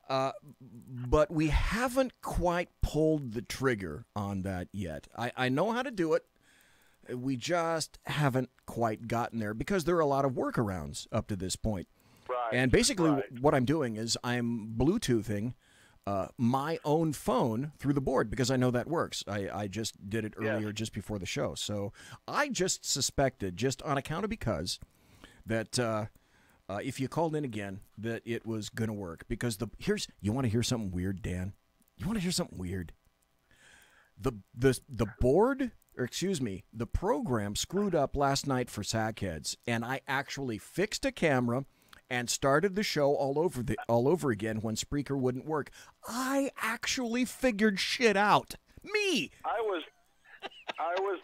But we haven't quite pulled the trigger on that yet. I know how to do it. We just haven't quite gotten there because there are a lot of workarounds up to this point. Right. And basically what I'm doing is I'm Bluetoothing my own phone through the board because I know that works. I just did it earlier just before the show. So I just suspected, just on account of because, that if you called in again, that it was going to work. Because you want to hear something weird, Dan? You want to hear something weird? The board, or excuse me, the program screwed up last night for Sackheads, and I actually fixed a camera and started the show all over again when Spreaker wouldn't work. I actually figured shit out. Me! I was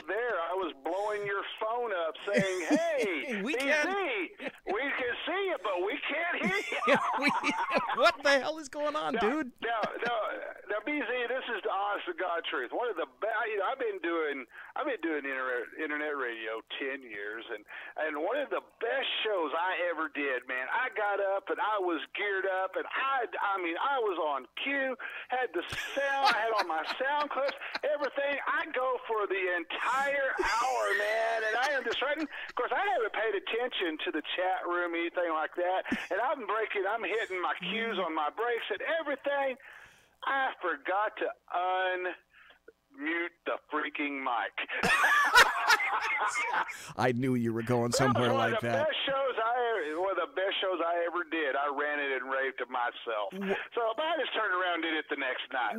there. I was blowing your phone up saying, hey, we BZ, we can see you, but we can't hear you. What the hell is going on, dude? Now, BZ, this is the honest to God truth. One of the I've been doing internet radio 10 years, and one of the best shows I ever did, man. I got up and I was geared up, and I was on cue, had the sound, I had all my sound clips, everything. I go for the entire hour, man, and I am just writing. Of course, I haven't paid attention to the chat room, anything like that, and I'm hitting my cues on my breaks and everything. I forgot to unmute the freaking mic. I knew you were going somewhere like that. One of the best shows I ever did. I ran it and raved to myself. So I just turned around and did it the next night.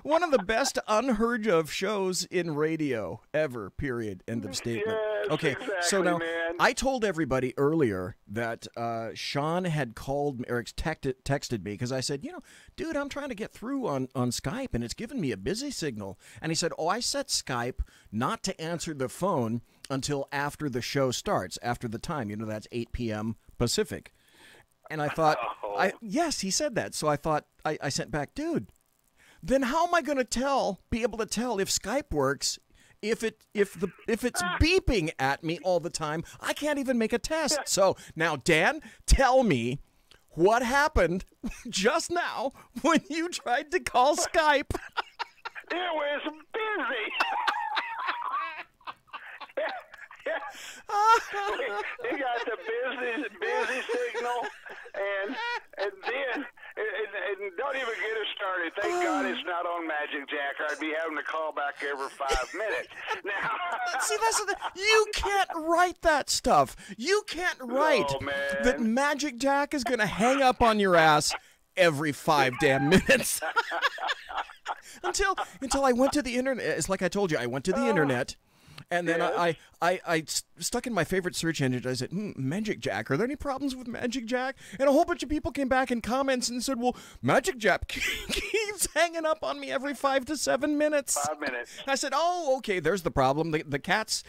One of the best unheard of shows in radio ever, period. End of statement. Yes, okay, exactly, so now man. I told everybody earlier that Sean had called or texted me because I said, you know, dude, I'm trying to get through on Skype and it's giving me a busy signal. And he said, oh, I set Skype not to answer the phone until after the show starts, after the time. You know, that's 8 p.m. Pacific. And I thought, yes, he said that. So I thought, I sent back, dude, then how am I going to be able to tell if Skype works if it's beeping at me all the time? I can't even make a test. So now, Dan, tell me what happened just now when you tried to call Skype. It was busy. He got the busy signal, and then don't even get us started. Thank God it's not on Magic Jack, or I'd be having to call back every 5 minutes. Now, see, that's the thing. You can't write that stuff. You can't write that Magic Jack is going to hang up on your ass every 5 damn minutes. Until I went to the internet. It's like I told you, I went to the internet. And then I stuck in my favorite search engine. I said, Magic Jack, are there any problems with Magic Jack? And a whole bunch of people came back in comments and said, well, Magic Jack keeps hanging up on me every 5 to 7 minutes. 5 minutes. I said, oh, okay, there's the problem. The cat's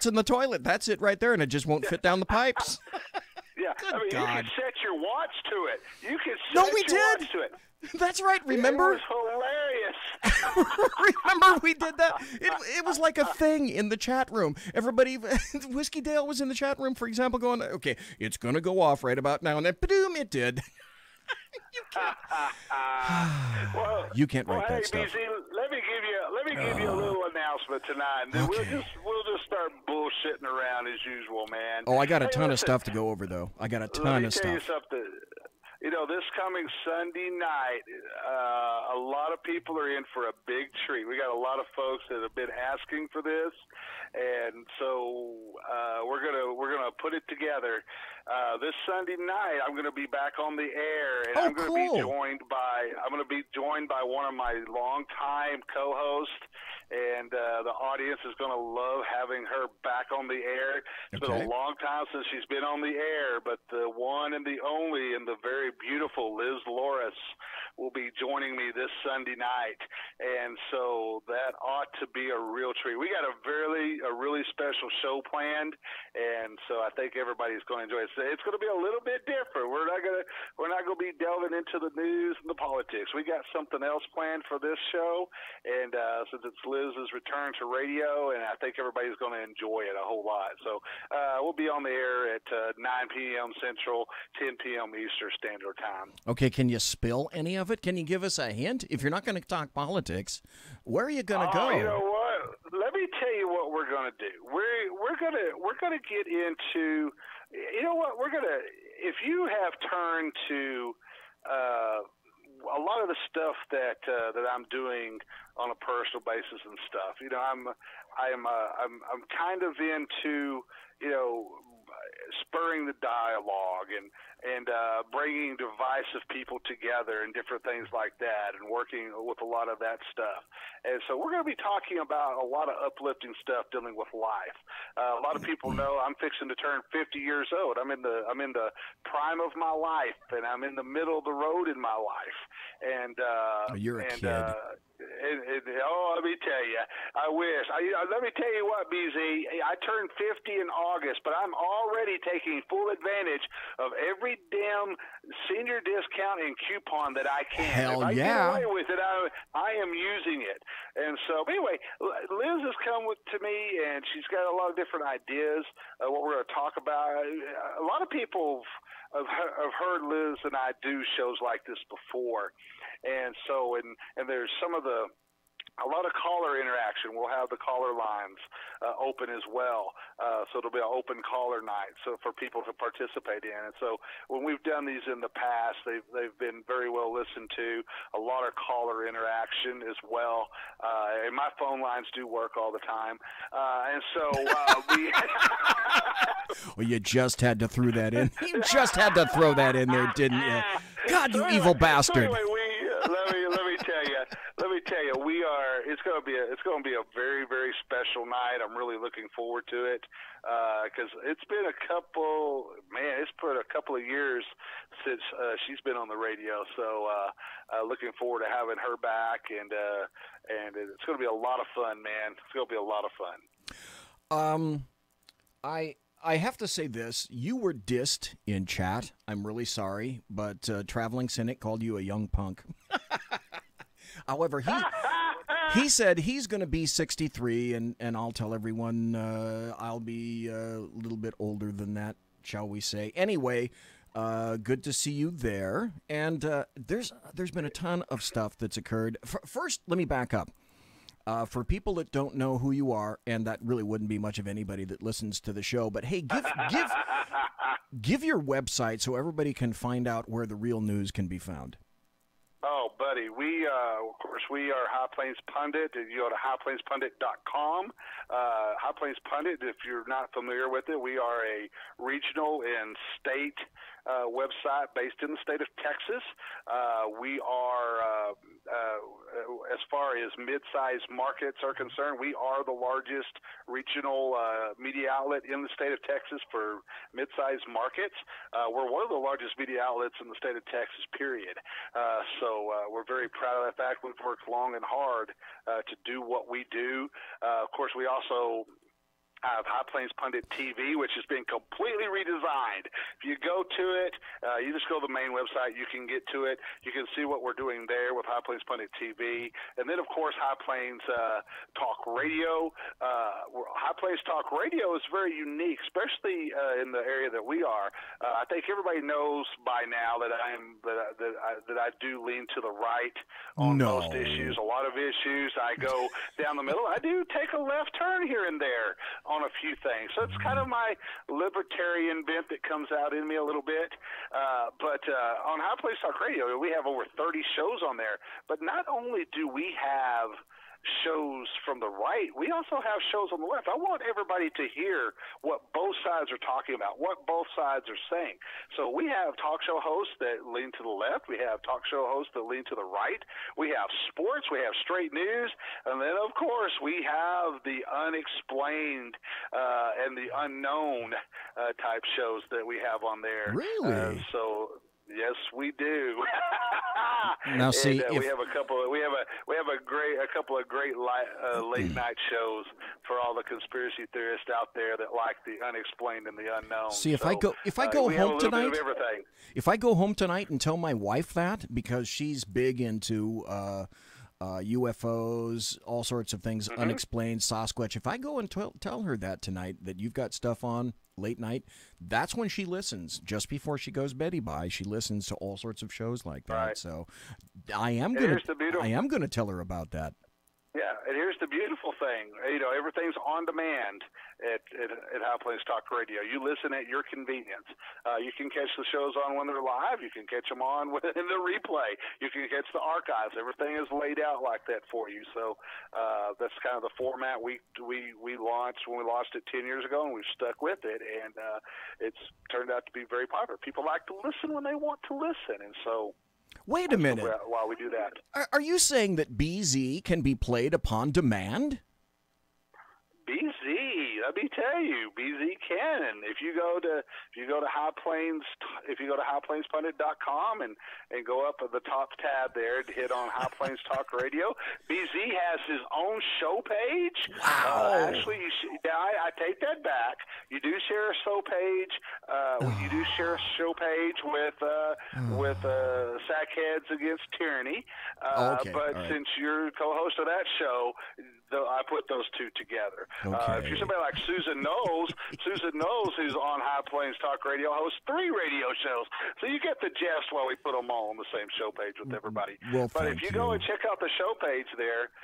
in the toilet. That's it right there, and it just won't fit down the pipes. Yeah, Good you God. can set your watch to it. You can set No, we your did. watch to it. That's right, remember? It was hilarious. Remember we did that? It was like a thing in the chat room. Everybody, Whiskey Dale was in the chat room, for example, going, okay, it's going to go off right about now. And then, ba-doom, it did. You can't write that stuff. BZ, let me give you a little announcement tonight, and then we'll just start bullshitting around as usual, man. Oh, I got a ton of stuff to go over, though. I got a ton of stuff. Let me tell you something. You know, this coming Sunday night, a lot of people are in for a big treat. We got a lot of folks that have been asking for this, and so we're gonna put it together. This Sunday night, I'm going to be back on the air, and I'm going to be joined by one of my longtime co-hosts, and the audience is going to love having her back on the air. It's been a long time since she's been on the air, but the one and the only and the very beautiful Liz Loris will be joining me this Sunday night, and so that ought to be a real treat. We got a really special show planned, and so I think everybody's going to enjoy it. It's going to be a little bit different. We're not going to be delving into the news and the politics. We got something else planned for this show, and since it's Liz's return to radio, and I think everybody's going to enjoy it a whole lot. So we'll be on the air at 9 p.m. Central, 10 p.m. Eastern Standard Time. Okay, can you spill any of it? Can you give us a hint? If you're not going to talk politics, where are you going to go? You know what? Let me tell you what we're going to do. We're going to get into. You know what? If you have turned to a lot of the stuff that I'm doing on a personal basis and stuff. You know, I'm kind of into, you know, spurring the dialogue and bringing divisive people together and different things like that, and working with a lot of that stuff. And so we're going to be talking about a lot of uplifting stuff dealing with life. A lot of people know I'm fixing to turn 50 years old. I'm in the prime of my life, and I'm in the middle of the road in my life. And you're a kid. Let me tell you, I wish. Let me tell you what, BZ, I turned 50 in August, but I'm already taking full advantage of every damn senior discount and coupon that I can. Hell if I yeah. get away with it, I am using it. And so, anyway, Liz has come to me, and she's got a lot of different ideas of what we're going to talk about. A lot of people have heard Liz and I do shows like this before. And so, and there's a lot of caller interaction. We'll have the caller lines open as well. So it'll be an open caller night so for people to participate in. And so when we've done these in the past, they've been very well listened to. A lot of caller interaction as well. And my phone lines do work all the time. And so we... Well, you just had to throw that in. You just had to throw that in there, didn't you? God, you evil bastard. So anyway, let me tell you, we are. It's going to be a very, very special night. I'm really looking forward to it because it's been a couple of years since she's been on the radio. So looking forward to having her back, and it's going to be a lot of fun, man. It's going to be a lot of fun. I have to say this. You were dissed in chat. I'm really sorry, but Traveling Cynic called you a young punk. However, he said he's going to be 63, and I'll tell everyone I'll be a little bit older than that, shall we say. Anyway, good to see you there. And there's been a ton of stuff that's occurred. First, let me back up. For people that don't know who you are, and that really wouldn't be much of anybody that listens to the show, but hey, give your website so everybody can find out where the real news can be found. Oh, buddy, of course, we are High Plains Pundit. You go to highplainspundit.com. High Plains Pundit, if you're not familiar with it, we are a regional and state website based in the state of Texas. We are, as far as mid-sized markets are concerned, we are the largest regional media outlet in the state of Texas for mid-sized markets. We're one of the largest media outlets in the state of Texas, period. So we're very proud of that fact. We've worked long and hard to do what we do. Of course, we also have High Plains Pundit TV, which has been completely redesigned. If you go to it, you just go to the main website, you can get to it. You can see what we're doing there with High Plains Pundit TV. And then, of course, High Plains Talk Radio. High Plains Talk Radio is very unique, especially in the area that we are. I think everybody knows by now that I do lean to the right on most issues. A lot of issues, I go down the middle. I do take a left turn here and there on a few things. So it's kind of my libertarian bent that comes out in me a little bit. But on High Plains Talk Radio, we have over 30 shows on there. But not only do we have shows from the right, we also have shows on the left. I want everybody to hear what both sides are talking about, what both sides are saying. So we have talk show hosts that lean to the left. We have talk show hosts that lean to the right. We have sports. We have straight news. And then, of course, we have the unexplained and the unknown type shows that we have on there. Really? Yes, we do. Now, see, and, we have a couple of couple of great late night shows for all the conspiracy theorists out there that like the unexplained and the unknown. See, if I go we have a home little tonight, bit of everything. if I go home tonight and tell my wife that, because she's big into UFOs, all sorts of things, unexplained, Sasquatch. If I go and tell her that tonight, that you've got stuff on late night, that's when she listens. Just before she goes beddy bye, she listens to all sorts of shows like that. Right. So I am gonna tell her about that. Yeah, and here's the beautiful thing. You know, everything's on demand at High Plains Talk Radio. You listen at your convenience. You can catch the shows on when they're live. You can catch them on in the replay. You can catch the archives. Everything is laid out like that for you. So that's kind of the format we launched when we launched it 10 years ago, and we've stuck with it. And it's turned out to be very popular. People like to listen when they want to listen, and so. Wait a minute. While we do that. Are you saying that BZ can be played upon demand? BZ, let me tell you, BZ can. If you go to High Plains, highplainspundit.com and go up at the top tab there and hit on High Plains Talk Radio, BZ has his own show page. Wow. Actually, I take that back. You do share a show page. You do share a show page with Sackheads Against Tyranny. Okay, but right. Since you're co-host of that show, I put those two together. Okay. If you're somebody like Susan Knowles, who's on High Plains Talk Radio, hosts 3 radio shows. So you get the gist while we put them all on the same show page with everybody. Well, but if thank you go and check out the show page there,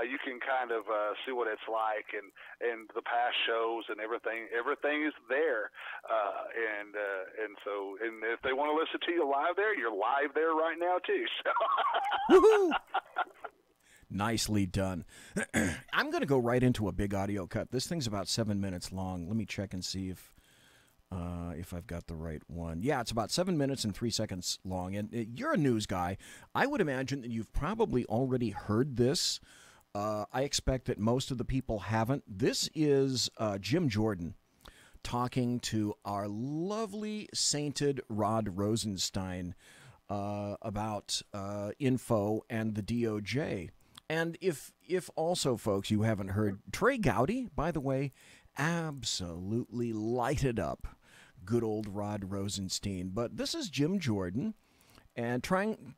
you can kind of see what it's like and the past shows and everything. Everything is there. And if they want to listen to you live there, you're live there right now too. So. Woohoo! Nicely done. I'm going to go right into a big audio cut. This thing's about 7 minutes long. Let me check and see if I've got the right one. Yeah, it's about 7 minutes and 3 seconds long. And you're a news guy. I would imagine that you've probably already heard this. I expect that most of the people haven't. This is Jim Jordan talking to our lovely sainted Rod Rosenstein about info and the DOJ. And if also, folks, you haven't heard, Trey Gowdy, by the way, absolutely lighted up good old Rod Rosenstein. But this is Jim Jordan and trying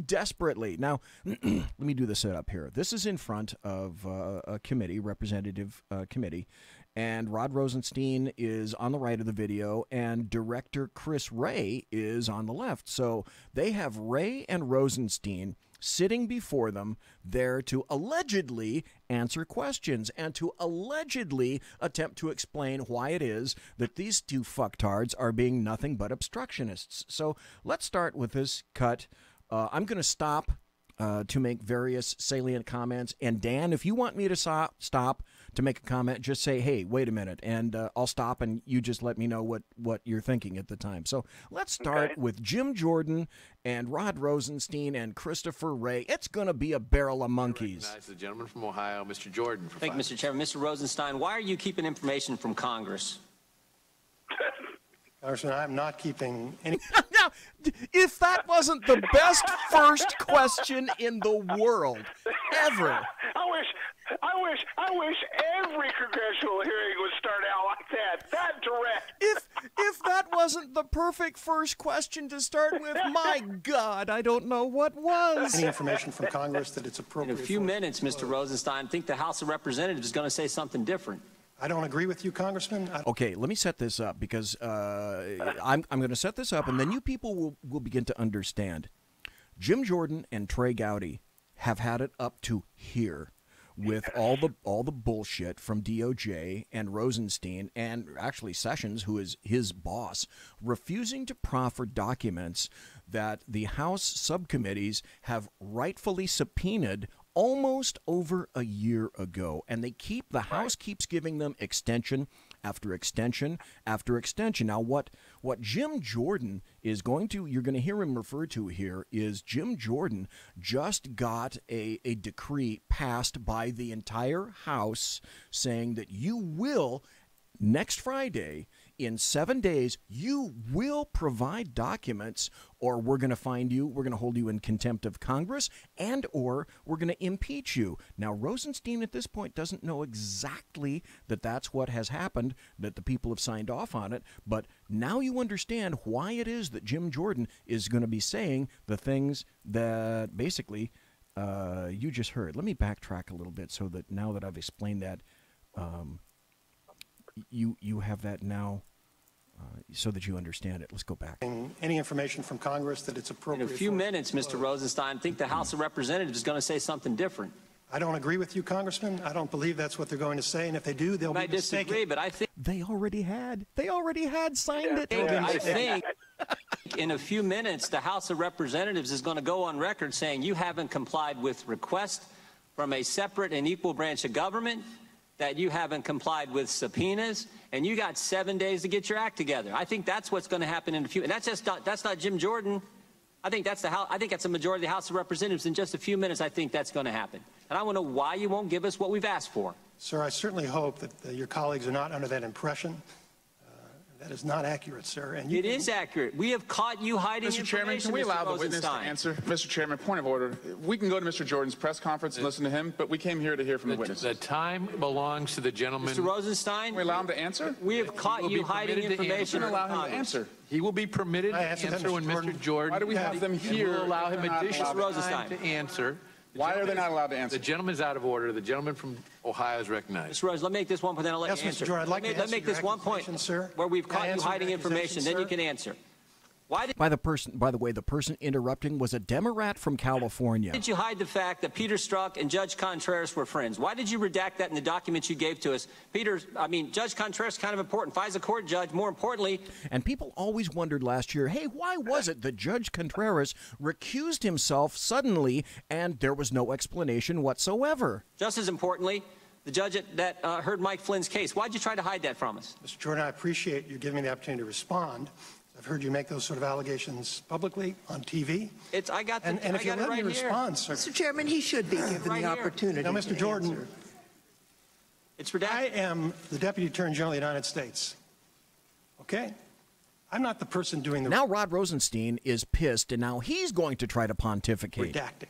desperately. Now, let me do the setup here. This is in front of a committee, representative committee, and Rod Rosenstein is on the right of the video, and director Chris Ray is on the left. So they have Ray and Rosenstein sitting before them there to allegedly answer questions and to allegedly attempt to explain why it is that these two fucktards are being nothing but obstructionists. So let's start with this cut. I'm going to stop to make various salient comments. And Dan, if you want me to stop to make a comment, just say, hey, wait a minute, and I'll stop, and you just let me know what you're thinking at the time. So let's start with Jim Jordan and Rod Rosenstein and Christopher Ray. It's going to be a barrel of monkeys. Recognize the gentleman from Ohio, Mr. Jordan. Thank you, Mr. Chairman. Mr. Rosenstein, why are you keeping information from Congress? Congressman, I'm not keeping any... Now, if that wasn't the best first question in the world ever. I wish every congressional hearing would start out like that direct. If that wasn't the perfect first question to start with, my God, I don't know what was. Any information from Congress that it's appropriate. In a few minutes, Mr. Rosenstein, I think the House of Representatives is going to say something different. I don't agree with you, Congressman. Okay, let me set this up because I'm going to set this up, and then you people will begin to understand. Jim Jordan and Trey Gowdy have had it up to here with all the bullshit from DOJ and Rosenstein and actually Sessions, who is his boss, refusing to proffer documents that the House subcommittees have rightfully subpoenaed almost over a year ago, and the House keeps giving them extension after extension after extension. Now, what Jim Jordan is going to, you're going to hear him referred to here, is Jim Jordan just got a decree passed by the entire House saying that you will, next Friday, in 7 days, you will provide documents, or we're going to find you, we're going to hold you in contempt of Congress, and or we're going to impeach you. Now, Rosenstein at this point doesn't know exactly that that's what has happened, that the people have signed off on it, but now you understand why it is that Jim Jordan is going to be saying the things that basically you just heard. Let me backtrack a little bit so that now that I've explained that, you have that now so that you understand it. Let's go back. Any information from Congress that it's appropriate. In a few minutes, Mr. Rosenstein, I think the House of Representatives is going to say something different. I don't agree with you, Congressman. I don't believe that's what they're going to say, and if they do, they'll be mistaken. I disagree, but I think they already had signed it. I think in a few minutes, the House of Representatives is going to go on record saying you haven't complied with requests from a separate and equal branch of government, that you haven't complied with subpoenas, and you got 7 days to get your act together. I think that's what's going to happen in a few. And that's not Jim Jordan. I think that's the House. I think that's a majority of the House of Representatives. In just a few minutes, I think that's going to happen. And I want to know why you won't give us what we've asked for. Sir, I certainly hope that your colleagues are not under that impression. That is not accurate, sir. And it is accurate. We have caught you hiding Mr. Chairman, can we allow the witness to answer? Mr. Chairman, point of order. We can go to Mr. Jordan's press conference and listen to him, but we came here to hear from the witnesses. The time belongs to the gentleman. Mr. Rosenstein, can we allow him to answer? We have caught you hiding information. Allow him to answer. He will be permitted to answer when Mr. Jordan. Why do we have them here? We'll allow him additional time to answer. Why are they not allowed to answer? The gentleman's out of order. The gentleman from Ohio is recognized. Mr. Rose, let me make this one point, then I'll let you answer. Mr. Jordan, I'd like to let me make this one point, sir. Where we've caught you hiding information, then you can answer. Why did, by the way, the person interrupting was a Democrat from California. Why did you hide the fact that Peter Strzok and Judge Contreras were friends? Why did you redact that in the documents you gave to us? Judge Contreras is kind of important. FISA court judge, more importantly. And people always wondered last year, hey, why was it that Judge Contreras recused himself suddenly and there was no explanation whatsoever? Just as importantly, the judge that heard Mike Flynn's case. Why did you try to hide that from us? Mr. Jordan, I appreciate you giving me the opportunity to respond. I've heard you make those sort of allegations publicly on TV. I got the, and if you let me respond, sir. Mr. Chairman, he should be given the opportunity. Now, Mr. Jordan, answer. It's redacted. I am the Deputy Attorney General of the United States. Okay? I'm not the person doing the... Now Rod Rosenstein is pissed, and now he's going to try to pontificate. Redacting.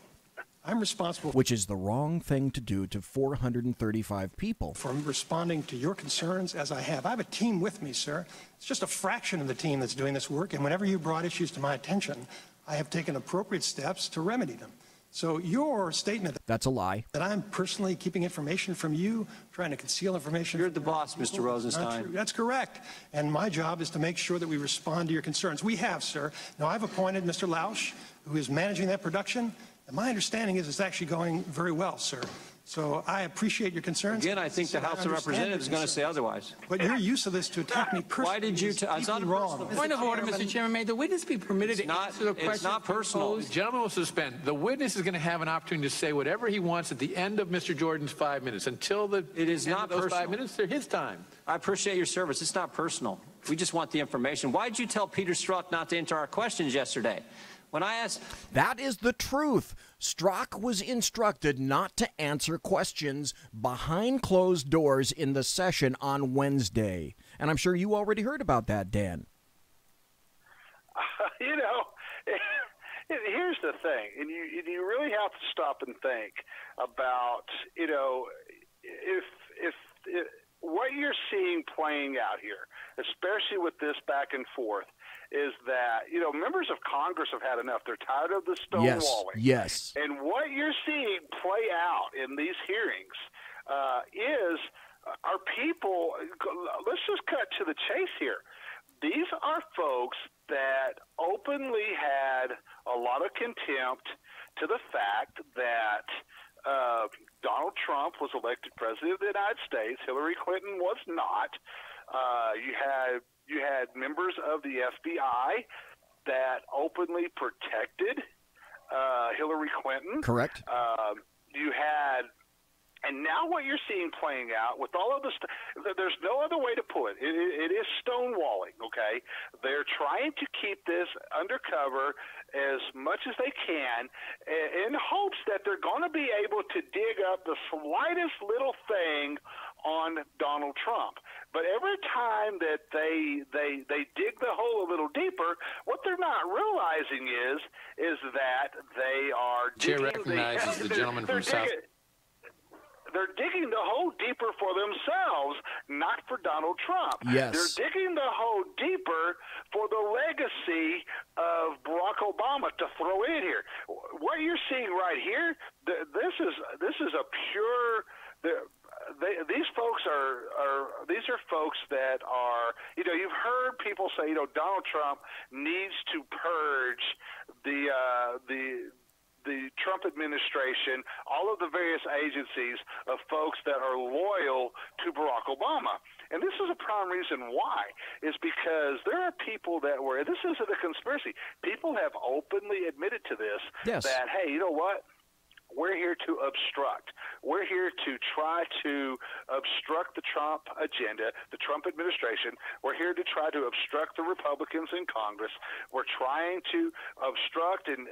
I'm responsible... Which is the wrong thing to do to 435 people. For responding to your concerns as I have. I have a team with me, sir. It's just a fraction of the team that's doing this work, and whenever you brought issues to my attention, I have taken appropriate steps to remedy them. So your statement... That's a lie. ...that I'm personally keeping information from you, trying to conceal information... You're the boss, Mr. Rosenstein. That's correct. And my job is to make sure that we respond to your concerns. We have, sir. Now, I've appointed Mr. Lausch, who is managing that production. And my understanding is it's actually going very well, sir. So I appreciate your concerns. Again, I think the House of Representatives is going to say otherwise. But your use of this to attack me personally Why did you is deeply wrong. Point of order, Mr. Chairman. May the witness be permitted to answer the question? It's not personal. The gentleman will suspend. The witness is going to have an opportunity to say whatever he wants at the end of Mr. Jordan's 5 minutes. Until the it is not those personal. 5 minutes, they're his time. I appreciate your service. It's not personal. We just want the information. Why did you tell Peter Strzok not to answer our questions yesterday? When I asked... That is the truth. Strzok was instructed not to answer questions behind closed doors in the session on Wednesday. And I'm sure you already heard about that, Dan. Here's the thing, and you really have to stop and think about, if what you're seeing playing out here, especially with this back and forth, is that, members of Congress have had enough. They're tired of the stonewalling. Yes. And what you're seeing play out in these hearings is our people, let's just cut to the chase here. These are folks that openly had a lot of contempt to the fact that Donald Trump was elected president of the United States. Hillary Clinton was not. You had members of the FBI that openly protected Hillary Clinton. Correct. You had, and now what you're seeing playing out with all of this, there's no other way to put it. It is stonewalling, okay? They're trying to keep this undercover as much as they can in hopes that they're going to be able to dig up the slightest little thing on Donald Trump. But every time that they dig the hole a little deeper, what they're not realizing is that they are Chair digging recognizes the gentleman from South. They're digging the hole deeper for themselves, not for Donald Trump. Yes. They're digging the hole deeper for the legacy of Barack Obama to throw in here. What you're seeing right here, this is a pure. These folks these are folks that are, you've heard people say, Donald Trump needs to purge the Trump administration, all of the various agencies of folks that are loyal to Barack Obama. And this is a prime reason why, is because there are people that this isn't a conspiracy. People have openly admitted to this, yes, that, hey, you know what? We're here to obstruct. We're here to try to obstruct the Trump agenda, the Trump administration. We're here to try to obstruct the Republicans in Congress. We're trying to obstruct and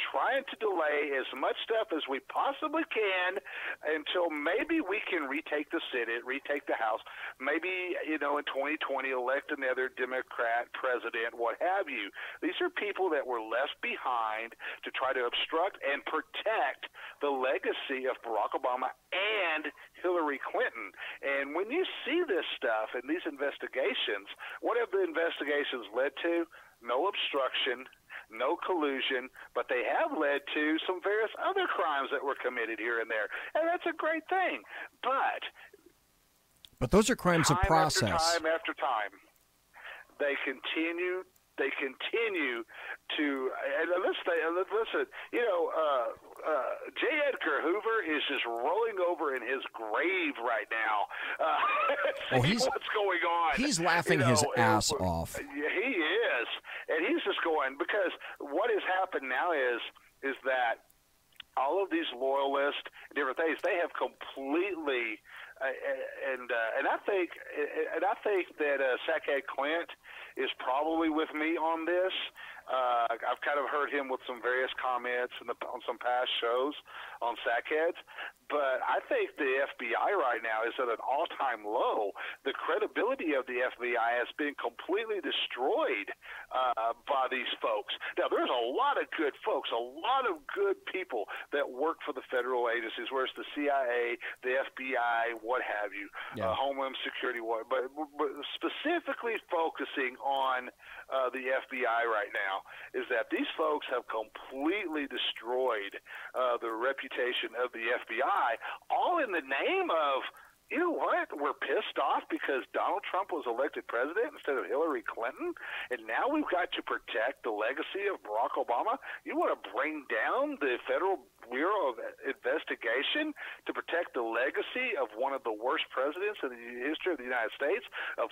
trying to delay as much stuff as we possibly can until maybe we can retake the Senate, retake the House, maybe, in 2020 elect another Democrat president, what have you. These are people that were left behind to try to obstruct and protect the legacy of Barack Obama and Hillary Clinton. And when you see this stuff and these investigations, what have the investigations led to? No obstruction, no collusion, but they have led to some various other crimes that were committed here and there. And that's a great thing. But those are crimes of process. Time after time, they continue to, and listen, J. Edgar Hoover is just rolling over in his grave right now. What's going on? He's laughing his ass off. He is, and he's just going, because what has happened now is that all of these loyalists and different things, they have completely, and I think that Sackhead Clint is probably with me on this. I've kind of heard him with some various comments on some past shows on Sackheads, but I think the FBI right now is at an all-time low. The credibility of the FBI has been completely destroyed by these folks. Now, there's a lot of good folks, a lot of good people that work for the federal agencies, whereas the CIA, the FBI, what have you, Homeland Security, but specifically focusing on the FBI right now, is that these folks have completely destroyed the reputation of the FBI, all in the name of, you know what, we're pissed off because Donald Trump was elected president instead of Hillary Clinton, and now we've got to protect the legacy of Barack Obama. You want to bring down the Federal Bureau of Investigation to protect the legacy of one of the worst presidents in the history of the United States, of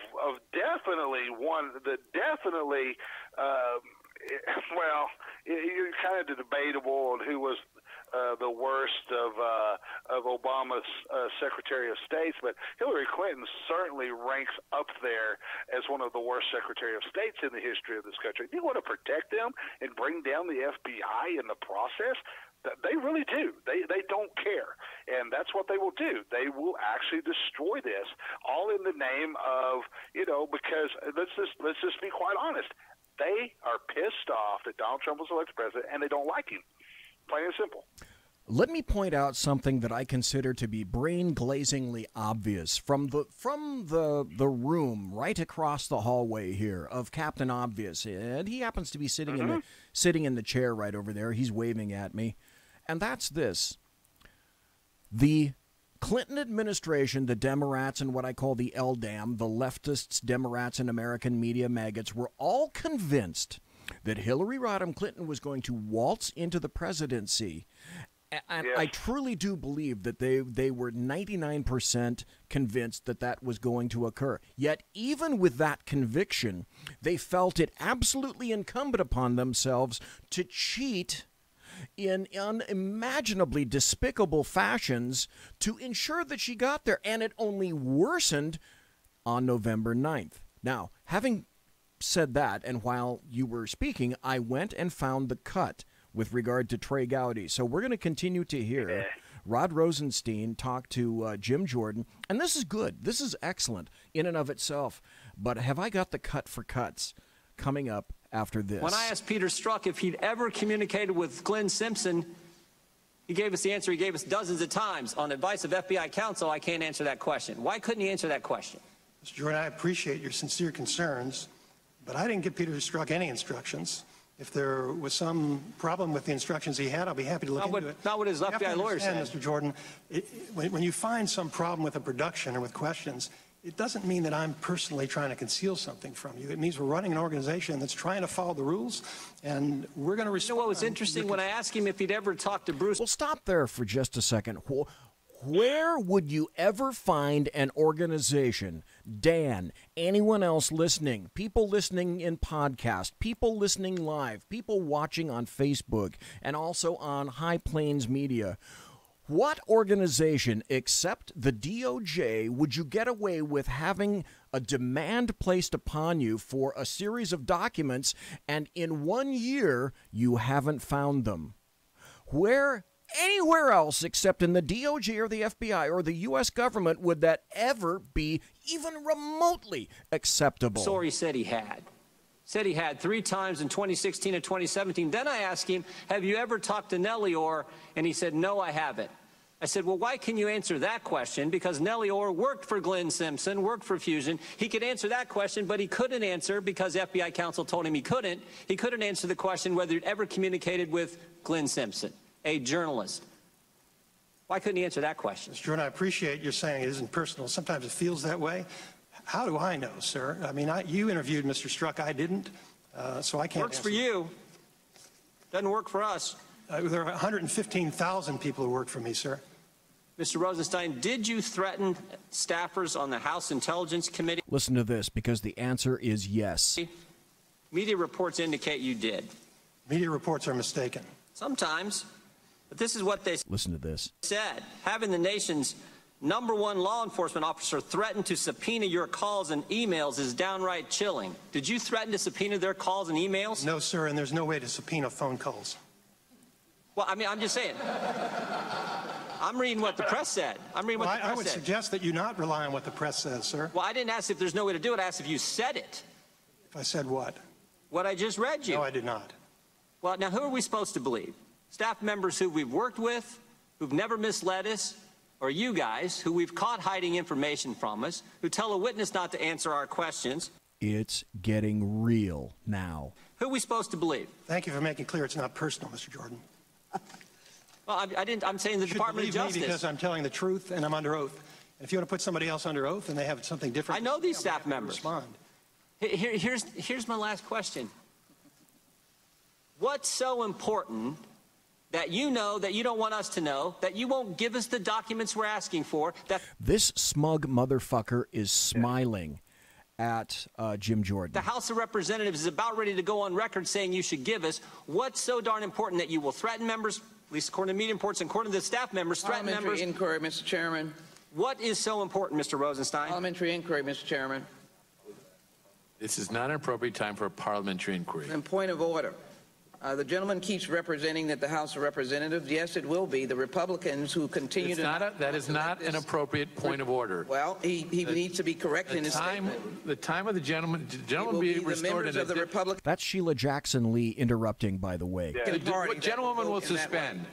definitely one that definitely, well, you're kind of debatable on who was the worst of Obama's Secretary of States, but Hillary Clinton certainly ranks up there as one of the worst Secretary of States in the history of this country. You want to protect them and bring down the FBI in the process? They really do. They don't care, and that's what they will do. They will actually destroy this, all in the name of, because let's just be quite honest. They are pissed off that Donald Trump was elected president, and they don't like him. Plain and simple. Let me point out something that I consider to be brain-glazingly obvious from the room right across the hallway here of Captain Obvious, and he happens to be sitting in the chair right over there. He's waving at me, and that's this: the Clinton administration, the Democrats, and what I call the LDAM, the leftists, Democrats, and American media maggots, were all convinced that Hillary Rodham Clinton was going to waltz into the presidency. And I truly do believe that they were 99% convinced that that was going to occur. Yet even with that conviction, they felt it absolutely incumbent upon themselves to cheat in unimaginably despicable fashions to ensure that she got there. And it only worsened on November 9th. Now, having said that, and while you were speaking, I went and found the cut with regard to Trey Gowdy. So we're going to continue to hear Rod Rosenstein talked to Jim Jordan, and this is good. This is excellent in and of itself. But have I got the cut for cuts coming up after this? When I asked Peter Strzok if he'd ever communicated with Glenn Simpson, he gave us the answer he gave us dozens of times. On advice of FBI counsel, I can't answer that question. Why couldn't he answer that question? Mr. Jordan, I appreciate your sincere concerns, but I didn't give Peter Strzok any instructions. If there was some problem with the instructions he had, I'll be happy to look into it. Not what his FBI lawyer said. Mr. Jordan, when you find some problem with a production or with questions, it doesn't mean that I'm personally trying to conceal something from you. It means we're running an organization that's trying to follow the rules, and we're going to respond. You know what was interesting when I asked him if he'd ever talked to Bruce? Well, stop there for just a second. Where would you ever find an organization, Dan, anyone else listening, people listening in podcast, people listening live, people watching on Facebook, and also on High Plains Media? What organization except the DOJ would you get away with having a demand placed upon you for a series of documents, and in 1 year you haven't found them? Anywhere else except in the DOJ or the FBI or the U.S. government would that ever be even remotely acceptable? Sorry, said he had. Said he had 3 times in 2016 and 2017. Then I asked him, have you ever talked to Nellie Orr? And he said, no, I haven't. I said, well, why can you answer that question? Because Nellie Orr worked for Glenn Simpson, worked for Fusion. He could answer that question, but he couldn't answer because FBI counsel told him he couldn't. He couldn't answer the question whether he'd ever communicated with Glenn Simpson, a journalist. Why couldn't he answer that question? Mr. Jordan, I appreciate you're saying it isn't personal. Sometimes it feels that way. How do I know, sir? I mean, you interviewed Mr. Strzok. I didn't, so I can't Works for you. Doesn't work for us. There are 115,000 people who work for me, sir. Mr. Rosenstein, did you threaten staffers on the House Intelligence Committee? Listen to this, because the answer is yes. Media reports indicate you did. Media reports are mistaken. Sometimes. But this is what they Listen to this. said. Having the nation's #1 law enforcement officer threaten to subpoena your calls and emails is downright chilling. Did you threaten to subpoena their calls and emails? No, sir, and there's no way to subpoena phone calls. Well, I mean, I'm just saying. I'm reading what the press said. I'm reading what the press said. I would suggest that you not rely on what the press says, sir. Well, I didn't ask if there's no way to do it. I asked if you said it. If I said what? What I just read you. No, I did not. Well, now, who are we supposed to believe? Staff members who we've worked with, who've never misled us, or you guys, who we've caught hiding information from us, who tell a witness not to answer our questions? It's getting real now. Who are we supposed to believe? Thank you for making clear it's not personal, Mr. Jordan. Well, I'm saying the Department of Justice. Me because I'm telling the truth and I'm under oath. And if you want to put somebody else under oath and they have something different, I know these staff members. Respond. Here's my last question. What's so important that you know that you don't want us to know, that you won't give us the documents we're asking for? This smug motherfucker is smiling at Jim Jordan. The House of Representatives is about ready to go on record saying you should give us. What's so darn important that you will threaten members, at least according to media reports and according to the staff members, threaten members? Inquiry, Mr. Chairman. What is so important, Mr. Rosenstein? Parliamentary inquiry, Mr. Chairman. This is not an appropriate time for a parliamentary inquiry. And point of order. The gentleman keeps representing that the House of Representatives, yes, it will be, the Republicans who continue that is not an appropriate point of order. Well, he needs to be correct in his statement. The time of the gentleman will be restored in the Republican. That's Sheila Jackson Lee interrupting, by the way. Yeah. The gentlewoman will suspend.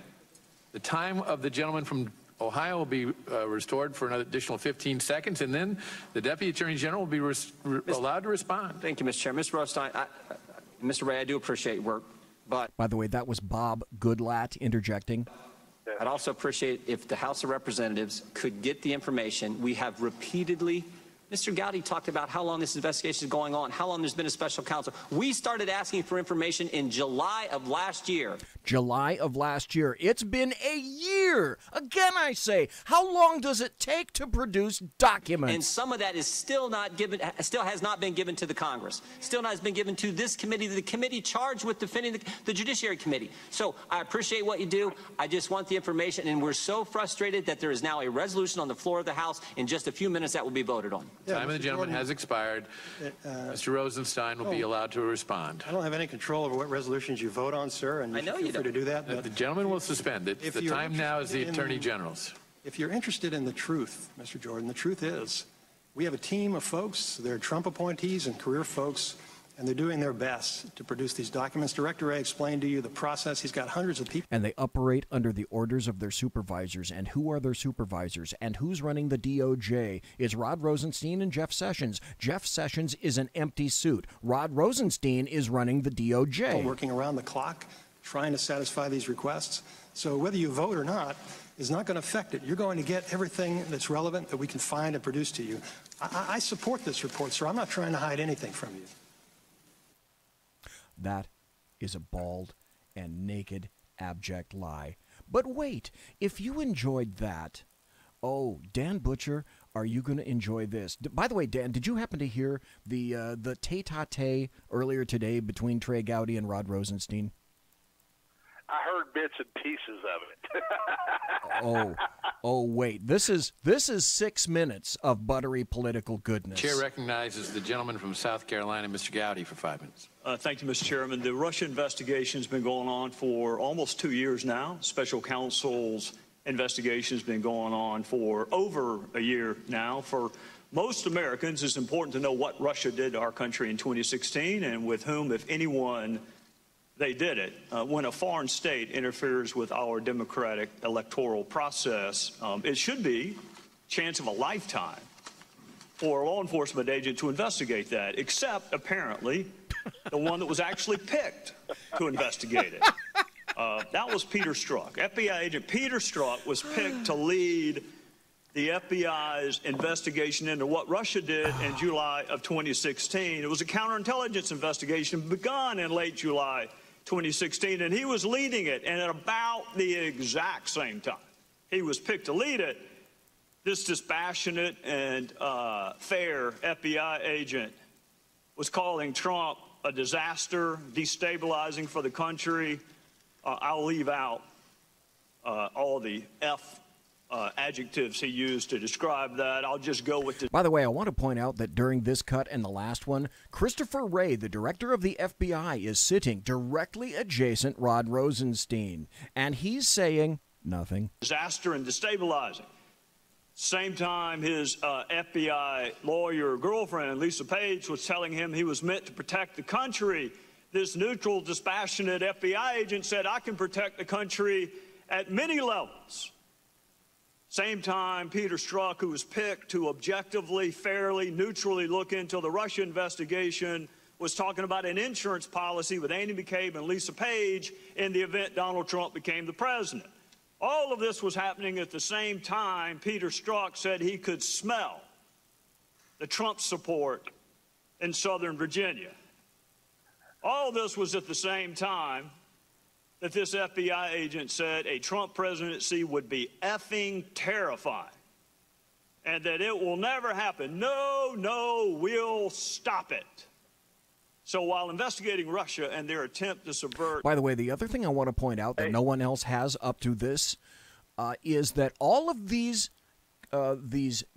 The time of the gentleman from Ohio will be restored for another additional 15 seconds, and then the Deputy Attorney General will be allowed to respond. Thank you, Mr. Chair. Mr. Rosenstein, Mr. Ray, I do appreciate your work. But by the way, that was Bob Goodlatte interjecting. I'd also appreciate if the House of Representatives could get the information. We have repeatedly, Mr. Gowdy talked about how long this investigation is going on, how long there's been a special counsel. We started asking for information in July of last year. July of last year. It's been a year. Again, I say, how long does it take to produce documents? And some of that is still has not been given to the Congress. Still not has been given to this committee, the committee charged with defending the Judiciary Committee. So I appreciate what you do. I just want the information, and we're so frustrated that there is now a resolution on the floor of the House in just a few minutes that will be voted on. Time of the gentleman has expired. Mr. Rosenstein will be allowed to respond. I don't have any control over what resolutions you vote on, sir, and feel free to do that. But the gentleman will suspend it. The time now is the Attorney General's. If you're interested in the truth, Mr. Jordan, the truth is we have a team of folks. They're Trump appointees and career folks, and they're doing their best to produce these documents. Director Wray explained to you the process. He's got hundreds of people. And they operate under the orders of their supervisors. And who are their supervisors? And who's running the DOJ? It's Rod Rosenstein and Jeff Sessions. Jeff Sessions is an empty suit. Rod Rosenstein is running the DOJ. Working around the clock, trying to satisfy these requests. So whether you vote or not is not going to affect it. You're going to get everything that's relevant that we can find and produce to you. I support this report, sir. I'm not trying to hide anything from you. That is a bald and naked, abject lie. But wait, if you enjoyed that, oh, Dan Butcher, are you going to enjoy this? By the way, Dan, did you happen to hear the tete-a-tete earlier today between Trey Gowdy and Rod Rosenstein? I heard bits and pieces of it. Oh, wait. This is 6 minutes of buttery political goodness. Chair recognizes the gentleman from South Carolina, Mr. Gowdy, for 5 minutes. Thank you, Mr. Chairman. The Russia investigation has been going on for almost 2 years now. Special counsel's investigation has been going on for over a year now. For most Americans, it's important to know what Russia did to our country in 2016 and with whom, if anyone, they did it. When a foreign state interferes with our democratic electoral process, it should be a chance of a lifetime for a law enforcement agent to investigate that, except apparently the one that was actually picked to investigate it. That was Peter Strzok. FBI agent Peter Strzok was picked to lead the FBI's investigation into what Russia did in July of 2016. It was a counterintelligence investigation begun in late July 2016, and he was leading it. And at about the exact same time he was picked to lead it, this dispassionate and fair FBI agent was calling Trump a disaster, destabilizing for the country. I'll leave out all the adjectives he used to describe that. I'll just go with the... By the way, I want to point out that during this cut and the last one, Christopher Wray, the director of the FBI, is sitting directly adjacent Rod Rosenstein, and he's saying nothing. Disaster and destabilizing. Same time, his FBI lawyer girlfriend, Lisa Page, was telling him he was meant to protect the country. This neutral, dispassionate FBI agent said, I can protect the country at many levels. Same time, Peter Strzok, who was picked to objectively, fairly, neutrally look into the Russia investigation, was talking about an insurance policy with Andy McCabe and Lisa Page in the event Donald Trump became the president. All of this was happening at the same time Peter Strzok said he could smell the Trump support in Southern Virginia. All this was at the same time that this FBI agent said a Trump presidency would be effing terrifying and that it will never happen. No, we'll stop it. So while investigating Russia and their attempt to subvert... By the way, the other thing I want to point out that no one else has up to this is that all of these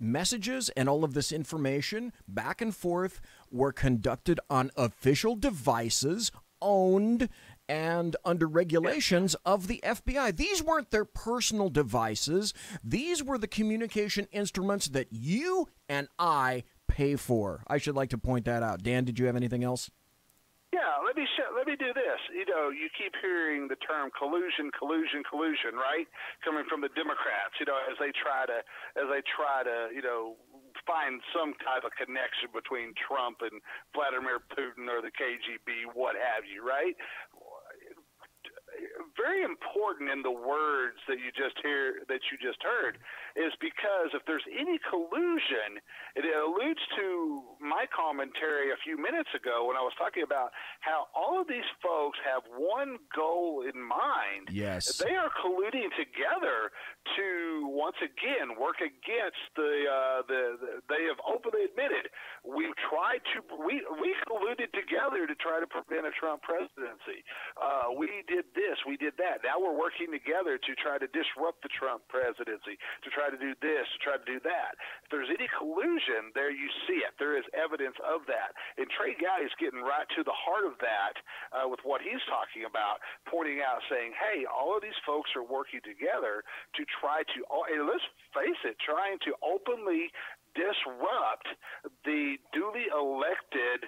messages and all of this information back and forth were conducted on official devices owned and under regulations of the FBI. These weren't their personal devices. These were the communication instruments that you and I pay for. I should like to point that out. Dan, did you have anything else? Yeah, let me do this. You know, you keep hearing the term collusion, right? Coming from the Democrats, as they try to find some type of connection between Trump and Vladimir Putin or the KGB, what have you, right? Very important in the words that you just heard is because if there's any collusion, it alludes to my commentary a few minutes ago when I was talking about how all of these folks have one goal in mind. Yes. They are colluding together to once again work against they have openly admitted we colluded together to try to prevent a Trump presidency. We did this, we did that. Now we're working together to try to disrupt the Trump presidency, to try to do this, to try to do that. If there's any collusion, there you see it. There is evidence of that. And Trey Gowdy's getting right to the heart of that with what he's talking about, pointing out, saying, hey, all of these folks are working together to try to, and let's face it, trying to openly disrupt the duly elected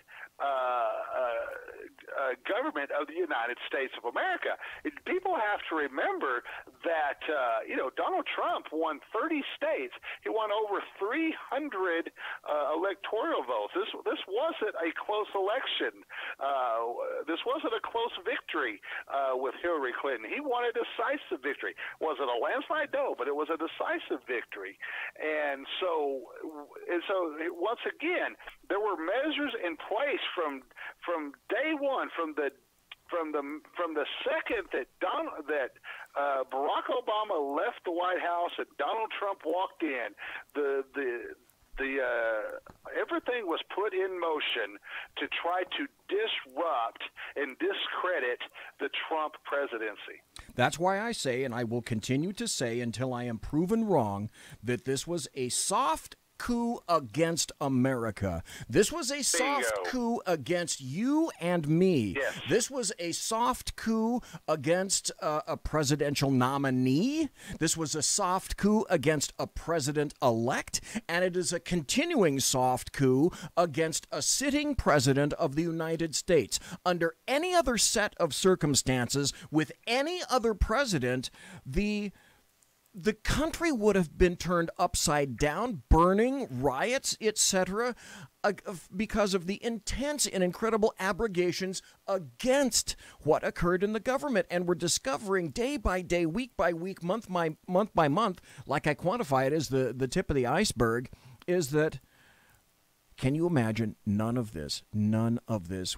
government of the United States of America. People have to remember that, Donald Trump won 30 states. He won over 300 electoral votes. This wasn't a close election. This wasn't a close victory with Hillary Clinton. He won a decisive victory. Was it a landslide? No, but it was a decisive victory. And so once again, there were measures in place from day one, from the second that Barack Obama left the White House and Donald Trump walked in. Everything was put in motion to try to disrupt and discredit the Trump presidency. That's why I say, and I will continue to say until I am proven wrong, that this was a soft coup against America. This was a soft coup against you and me. Yes. This was a soft coup against a presidential nominee. This was a soft coup against a president-elect. And it is a continuing soft coup against a sitting president of the United States. Under any other set of circumstances, with any other president, the country would have been turned upside down, burning, riots, etc., because of the intense and incredible abrogations against what occurred in the government. And we're discovering day by day, week by week, month by month, like I quantify it as the tip of the iceberg, is that, can you imagine, none of this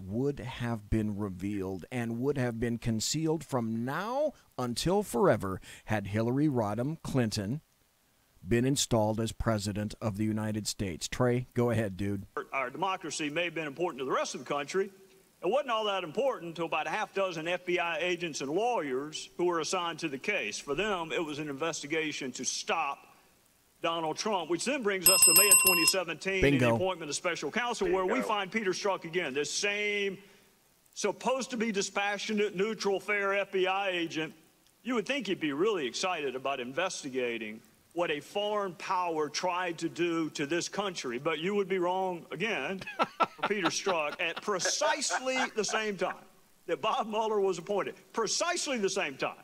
would have been revealed and would have been concealed from now until forever had Hillary Rodham Clinton been installed as president of the United States. Trey, go ahead, dude. Our democracy may have been important to the rest of the country. It wasn't all that important to about a half dozen FBI agents and lawyers who were assigned to the case. For them, it was an investigation to stop Donald Trump, which then brings us to May of 2017 and the appointment of special counsel, where we find Peter Strzok again, this same supposed to be dispassionate, neutral, fair FBI agent. You would think he'd be really excited about investigating what a foreign power tried to do to this country, but you would be wrong again for Peter Strzok at precisely the same time that Bob Mueller was appointed, precisely the same time.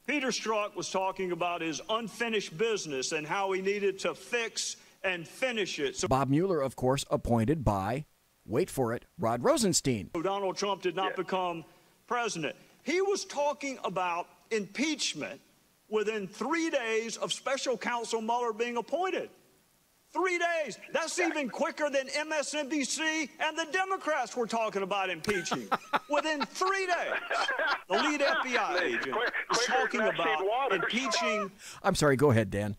Peter Strzok was talking about his unfinished business and how he needed to fix and finish it. So Bob Mueller, of course, appointed by, wait for it, Rod Rosenstein. Donald Trump did not become president. He was talking about impeachment within 3 days of special counsel Mueller being appointed. 3 days. That's even quicker than MSNBC and the Democrats were talking about impeaching. Within 3 days, the lead FBI agent is talking about impeaching. I'm sorry, go ahead, Dan.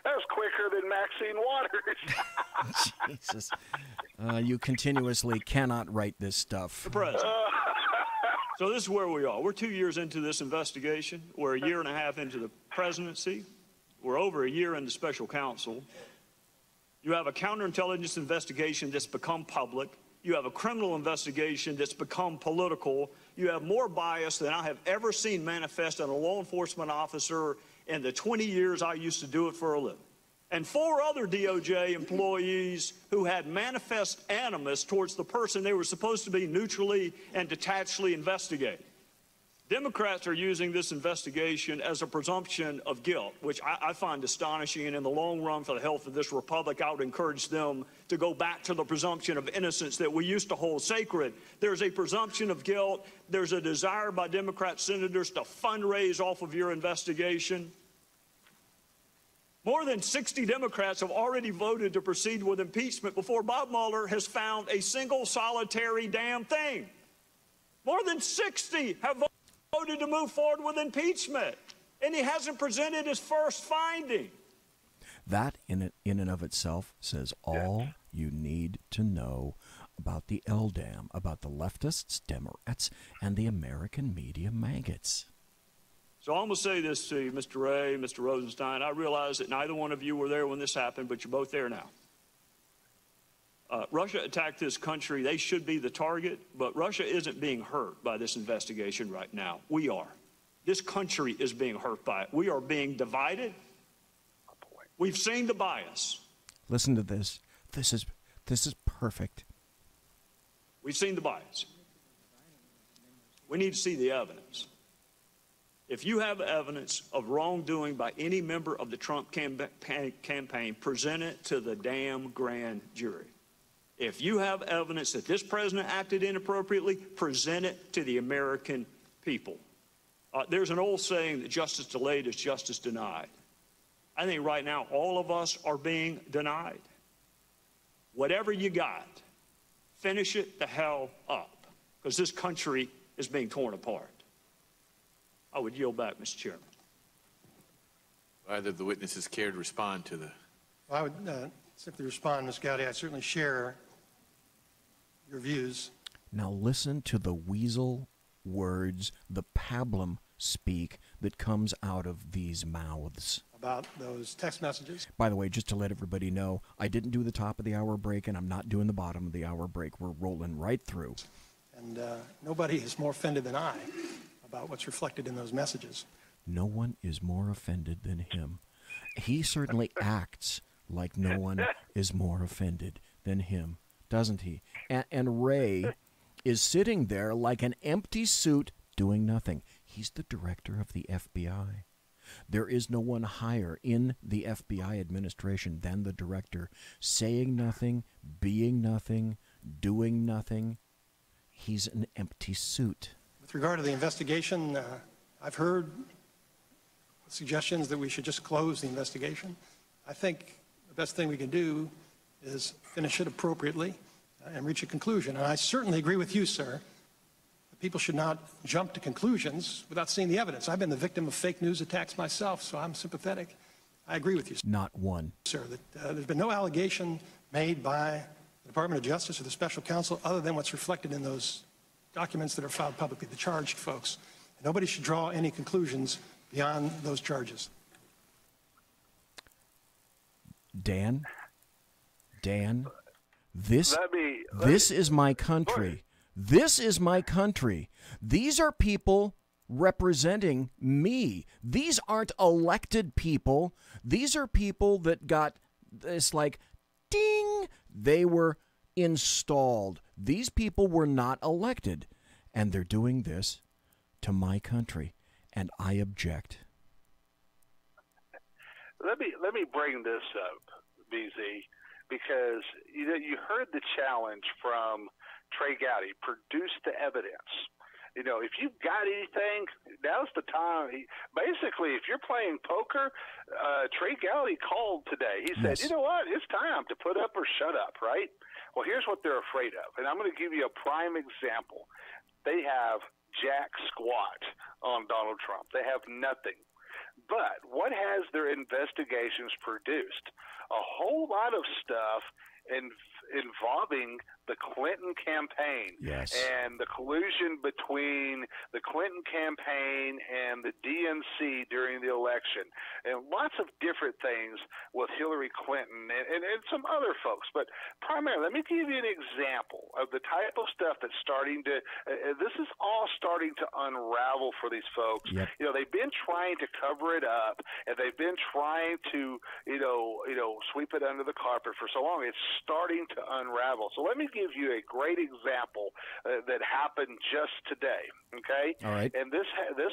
That was quicker than Maxine Waters. Jesus. You continuously cannot write this stuff. The president. So this is where we are. We're 2 years into this investigation. We're a year and a half into the presidency. We're over a year into special counsel. You have a counterintelligence investigation that's become public. You have a criminal investigation that's become political. You have more bias than I have ever seen manifest in a law enforcement officer in the 20 years I used to do it for a living. And 4 other DOJ employees who had manifest animus towards the person they were supposed to be neutrally and detachedly investigating. Democrats are using this investigation as a presumption of guilt, which I find astonishing, and in the long run for the health of this republic, I would encourage them to go back to the presumption of innocence that we used to hold sacred. There's a presumption of guilt. There's a desire by Democrat senators to fundraise off of your investigation. More than 60 Democrats have already voted to proceed with impeachment before Bob Mueller has found a single solitary damn thing. More than 60 have voted to move forward with impeachment. And he hasn't presented his first finding. That in and of itself says all you need to know about the LDAM, about the leftists, Democrats, and the American media maggots. So I'm going to say this to you, Mr. Ray, Mr. Rosenstein. I realize that neither one of you were there when this happened, but you're both there now. Russia attacked this country. They should be the target, but Russia isn't being hurt by this investigation right now. We are. This country is being hurt by it. We are being divided. We've seen the bias. Listen to this. This is perfect. We've seen the bias. We need to see the evidence. If you have evidence of wrongdoing by any member of the Trump campaign, present it to the damn grand jury. If you have evidence that this president acted inappropriately, present it to the American people. There's an old saying that justice delayed is justice denied. I think right now all of us are being denied. Whatever you got, finish it the hell up, because this country is being torn apart. I would yield back, Mr. Chairman. Either the witnesses care to respond to the... Well, I would simply respond, Ms. Gowdy. I certainly share your views. Now listen to the weasel words, the pablum speak that comes out of these mouths. About those text messages. By the way, just to let everybody know, I didn't do the top of the hour break, and I'm not doing the bottom of the hour break. We're rolling right through. And nobody is more offended than I about what's reflected in those messages. No one is more offended than him. He certainly acts like no one is more offended than him, doesn't he? And Ray is sitting there like an empty suit doing nothing. He's the director of the FBI. There is no one higher in the FBI administration than the director, saying nothing, being nothing, doing nothing. He's an empty suit. With regard to the investigation, I've heard suggestions that we should just close the investigation. I think the best thing we can do is finish it appropriately and reach a conclusion. And I certainly agree with you, sir. People should not jump to conclusions without seeing the evidence. I've been the victim of fake news attacks myself, so I'm sympathetic. I agree with you, sir. Not one. Sir, that there's been no allegation made by the Department of Justice or the Special Counsel other than what's reflected in those documents that are filed publicly, the charged folks. Nobody should draw any conclusions beyond those charges. Dan, this is my country. This is my country. These are people representing me. These aren't elected people. These are people that got this like, ding, they were installed. These people were not elected. And they're doing this to my country. And I object. Let me bring this up, BZ, because you heard the challenge from Trey Gowdy. Produce the evidence. If you've got anything, now's the time. Basically, if you're playing poker, Trey Gowdy called today. He said, you know what? It's time to put up or shut up, right? Well, here's what they're afraid of. And I'm going to give you a prime example. They have jack squat on Donald Trump. They have nothing. But what has their investigations produced? A whole lot of stuff involving the Clinton campaign and the collusion between the Clinton campaign and the DNC during the election, and lots of different things with Hillary Clinton and some other folks. But primarily, let me give you an example of the type of stuff that's starting to this is all starting to unravel for these folks. Yep. They've been trying to cover it up, and they've been trying to sweep it under the carpet for so long. It's starting to unravel. So let me give you a great example that happened just today. Okay. All right. And this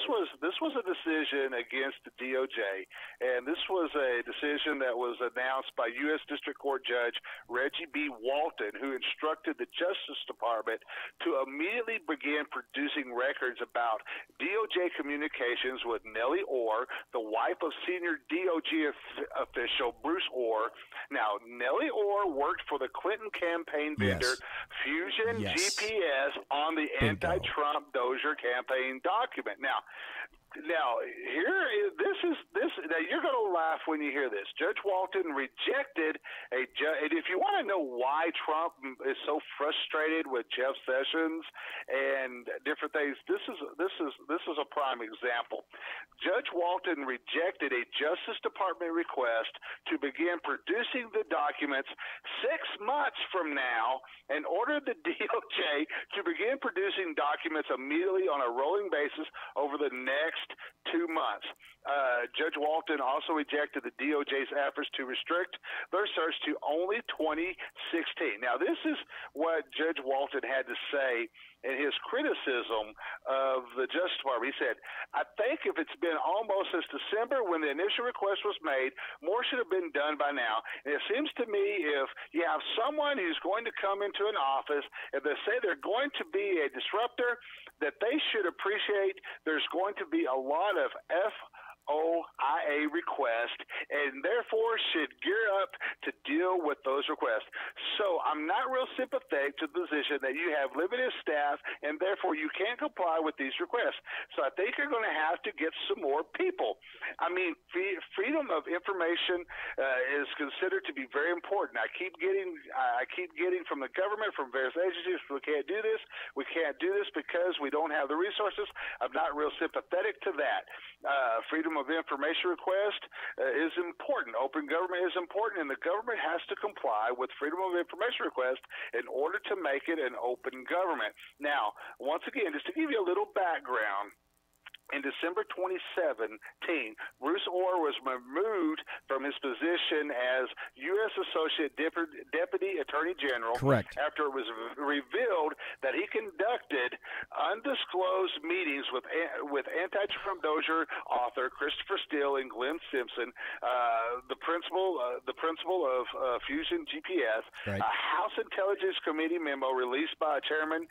was a decision against the DOJ, and this was a decision that was announced by U.S. District Court Judge Reggie B. Walton, who instructed the Justice Department to immediately begin producing records about DOJ communications with Nellie Orr, the wife of senior DOJ official Bruce Orr. Now, Nellie Orr worked for the Clinton campaign vendor Fusion GPS on the anti-Trump Dozier campaign document. Now, Now, now you're going to laugh when you hear this. Judge Walton rejected and if you want to know why Trump is so frustrated with Jeff Sessions and different things, this is a prime example. Judge Walton rejected a Justice Department request to begin producing the documents 6 months from now and ordered the DOJ to begin producing documents immediately on a rolling basis over the next 2 months. Judge Walton also rejected the DOJ's efforts to restrict their search to only 2016. Now, this is what Judge Walton had to say in his criticism of the Justice Department. He said, I think if it's been almost since December when the initial request was made, more should have been done by now. And it seems to me if you have someone who's going to come into an office and they say they're going to be a disruptor, that they should appreciate there's going to be a lot of FOIA request and therefore should gear up to deal with those requests. So I'm not real sympathetic to the position that you have limited staff and therefore you can't comply with these requests. So I think you're going to have to get some more people. I mean, freedom of information is considered to be very important. I keep getting from the government, from various agencies, we can't do this. We can't do this because we don't have the resources. I'm not real sympathetic to that. Freedom of information request is important. Open government is important, and the government has to comply with freedom of information request in order to make it an open government. Now, once again, just to give you a little background, in December 2017, Bruce Orr was removed from his position as U.S. Associate Deputy Attorney General. Correct. After it was revealed that he conducted undisclosed meetings with anti-Trump dozier author Christopher Steele and Glenn Simpson, the principal of Fusion GPS. Right. A House Intelligence Committee memo released by Chairman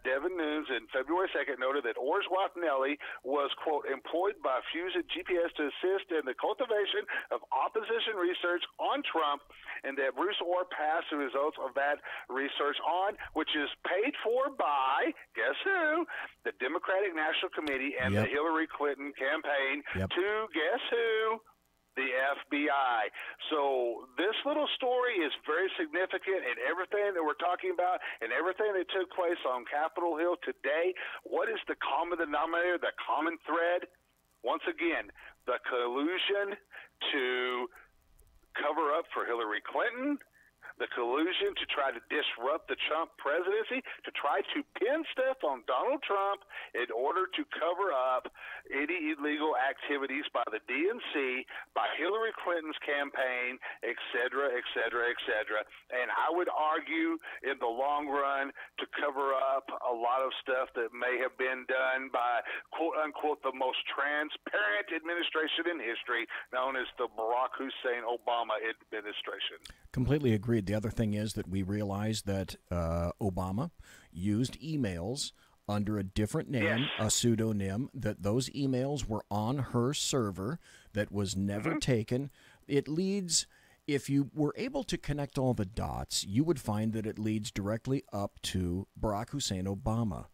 Devin Nunes in February 2nd noted that Orr's wife Nellie was, quote, employed by Fusion GPS to assist in the cultivation of opposition research on Trump, and that Bruce Orr passed the results of that research on, which is paid for by, guess who? The Democratic National Committee and the Hillary Clinton campaign to, guess who? The FBI. So this little story is very significant in everything that we're talking about and everything that took place on Capitol Hill today. What is the common denominator, the common thread? Once again, the collusion to cover up for Hillary Clinton, the collusion to try to disrupt the Trump presidency, to try to pin stuff on Donald Trump in order to cover up any illegal activities by the DNC, by Hillary Clinton's campaign, et cetera, et cetera, et cetera. And I would argue in the long run to cover up a lot of stuff that may have been done by, quote unquote, the most transparent administration in history, known as the Barack Hussein Obama administration. Completely agreed. The other thing is that we realized that Obama used emails under a different name, a pseudonym, that those emails were on her server, that was never taken. It leads, if you were able to connect all the dots, you would find that it leads directly up to Barack Hussein Obama.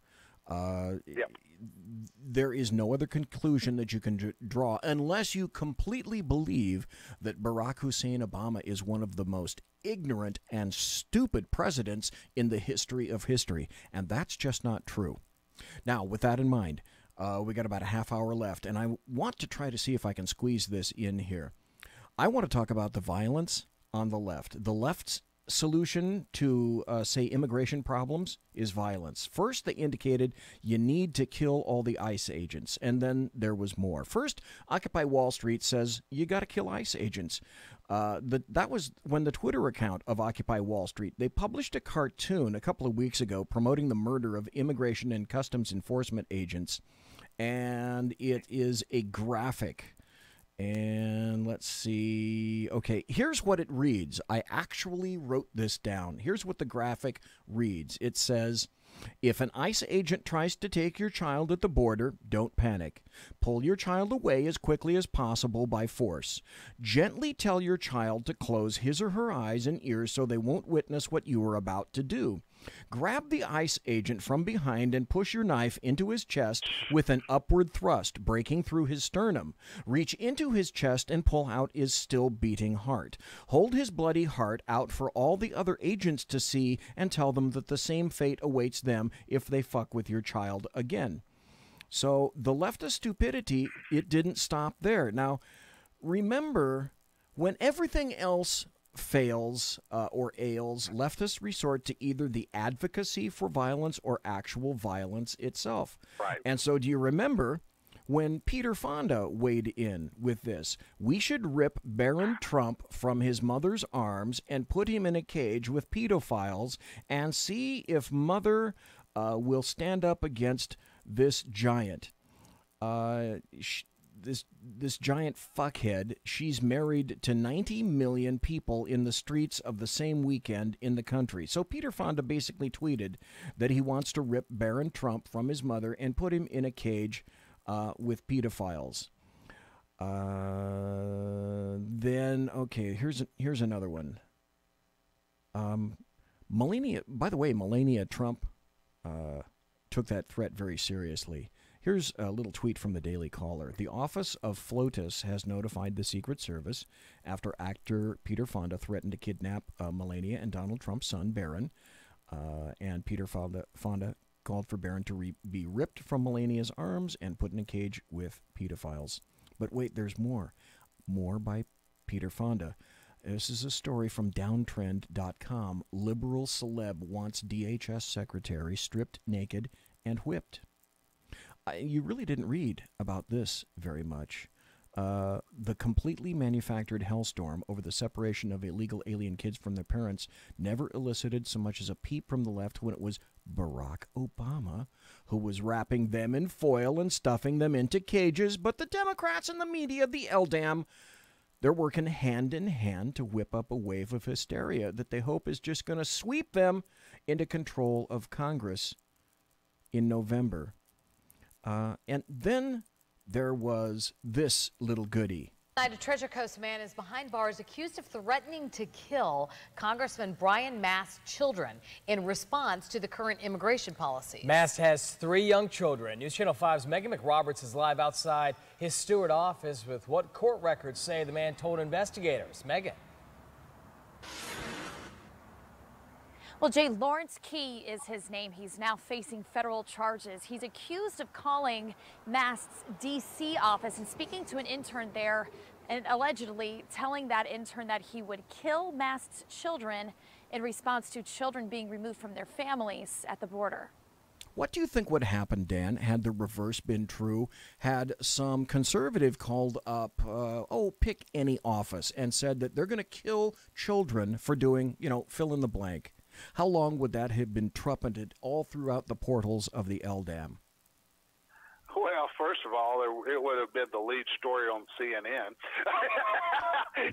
There is no other conclusion that you can draw unless you completely believe that Barack Hussein Obama is one of the most ignorant and stupid presidents in the history of history. And that's just not true. Now, with that in mind, we got about a half hour left, and I want to try to see if I can squeeze this in here. I want to talk about the violence on the left. The left's solution to, say, immigration problems is violence. First, they indicated you need to kill all the ICE agents, and then there was more. First, Occupy Wall Street says you got to kill ICE agents. That was when the Twitter account of Occupy Wall Street, they published a cartoon a couple of weeks ago promoting the murder of immigration and customs enforcement agents, and it is a graphic. And let's see. Okay, here's what it reads. I actually wrote this down. Here's what the graphic reads. It says, if an ICE agent tries to take your child at the border, don't panic. Pull your child away as quickly as possible by force. Gently tell your child to close his or her eyes and ears so they won't witness what you are about to do. Grab the ICE agent from behind and push your knife into his chest with an upward thrust, breaking through his sternum. Reach into his chest and pull out his still beating heart. Hold his bloody heart out for all the other agents to see and tell them that the same fate awaits them if they fuck with your child again. So the leftist stupidity, it didn't stop there. Now, remember, when everything else fails or ails, leftists resort to either the advocacy for violence or actual violence itself. Right. And so do you remember when Peter Fonda weighed in with this? We should rip Baron Trump from his mother's arms and put him in a cage with pedophiles and see if mother will stand up against this giant. This giant fuckhead. She's married to 90 million people in the streets of the same weekend in the country. So Peter Fonda basically tweeted that he wants to rip Baron Trump from his mother and put him in a cage with pedophiles. Then, okay, here's another one. Melania, by the way, Melania Trump took that threat very seriously. Here's a little tweet from the Daily Caller. The office of FLOTUS has notified the Secret Service after actor Peter Fonda threatened to kidnap Melania and Donald Trump's son, Barron. And Peter Fonda called for Barron to be ripped from Melania's arms and put in a cage with pedophiles. But wait, there's more. More by Peter Fonda. This is a story from downtrend.com. Liberal celeb wants DHS secretary stripped naked and whipped. You really didn't read about this very much. The completely manufactured hellstorm over the separation of illegal alien kids from their parents never elicited so much as a peep from the left when it was Barack Obama who was wrapping them in foil and stuffing them into cages. But the Democrats and the media, the LDAM, they're working hand in hand to whip up a wave of hysteria that they hope is just going to sweep them into control of Congress in November. And then there was this little goodie. A Treasure Coast man is behind bars accused of threatening to kill Congressman Brian Mast's children in response to the current immigration policy. Mast has 3 young children. News Channel 5's Megan McRoberts is live outside his Stewart office with what court records say the man told investigators. Megan. Well, Jay, Lawrence Key is his name. He's now facing federal charges. He's accused of calling Mast's D.C. office and speaking to an intern there and allegedly telling that intern that he would kill Mast's children in response to children being removed from their families at the border. What do you think would happen, Dan, had the reverse been true? Had some conservative called up, pick any office and said that they're going to kill children for doing, fill in the blank. How long would that have been trumpeted all throughout the portals of the LDAM? Well, first of all, it would have been the lead story on CNN.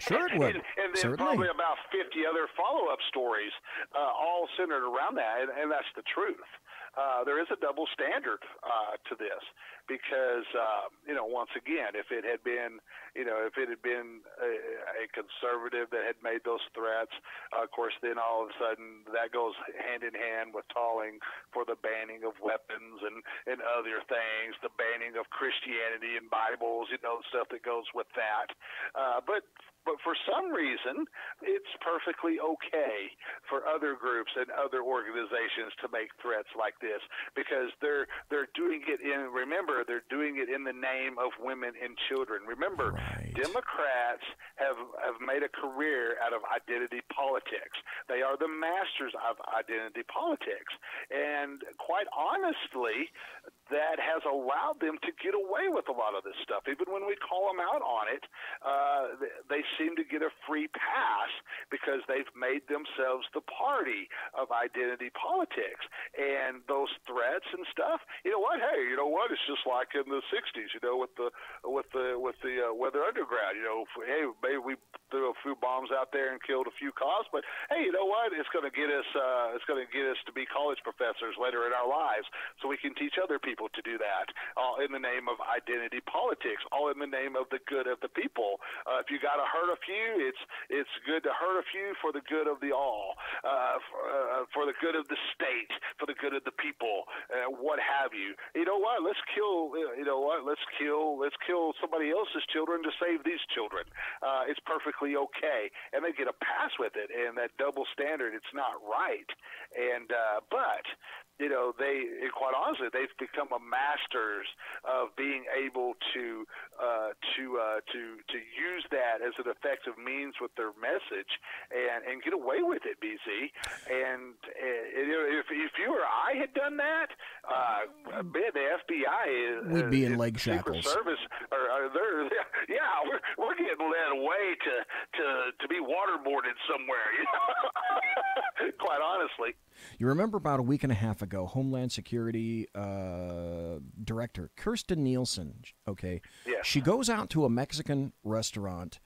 Sure it would. And then Certainly. Probably about 50 other follow-up stories, all centered around that, and that's the truth. There is a double standard to this because, once again, if it had been, a conservative that had made those threats, of course, then all of a sudden that goes hand in hand with calling for the banning of weapons and other things, the banning of Christianity and Bibles, stuff that goes with that. But for some reason, it's perfectly okay for other groups and other organizations to make threats like this because they're doing it they're doing it in the name of women and children. Remember, right. Democrats have made a career out of identity politics. They are the masters of identity politics. And quite honestly, that has allowed them to get away with a lot of this stuff. Even when we call them out on it, they seem to get a free pass because they've made themselves the party of identity politics. And those threats and stuff, hey, it's just like in the 60s, with the Weather Underground, hey, maybe we threw a few bombs out there and killed a few cops, but hey, it's going to get us to be college professors later in our lives so we can teach other people to do that, all in the name of identity politics, all in the name of the good of the people, If you got to hurt a few, it's good to hurt a few for the good of the all, for the good of the state, for the good of the people, what have you. You know what? Let's kill. You know what? Let's kill somebody else's children to save these children. It's perfectly okay, and they get a pass with it. And that double standard, it's not right. And but you know, quite honestly, they've become a masters of being able to use that as an effective means with their message and get away with it, BZ. And if you or I had done that, man, the FBI we'd be in leg Secret shackles. Service, we're getting led away to be waterboarded somewhere. You know? Quite honestly. You remember about a week and a half ago, Homeland Security Director Kirstjen Nielsen, okay? Yes. She goes out to a Mexican restaurant,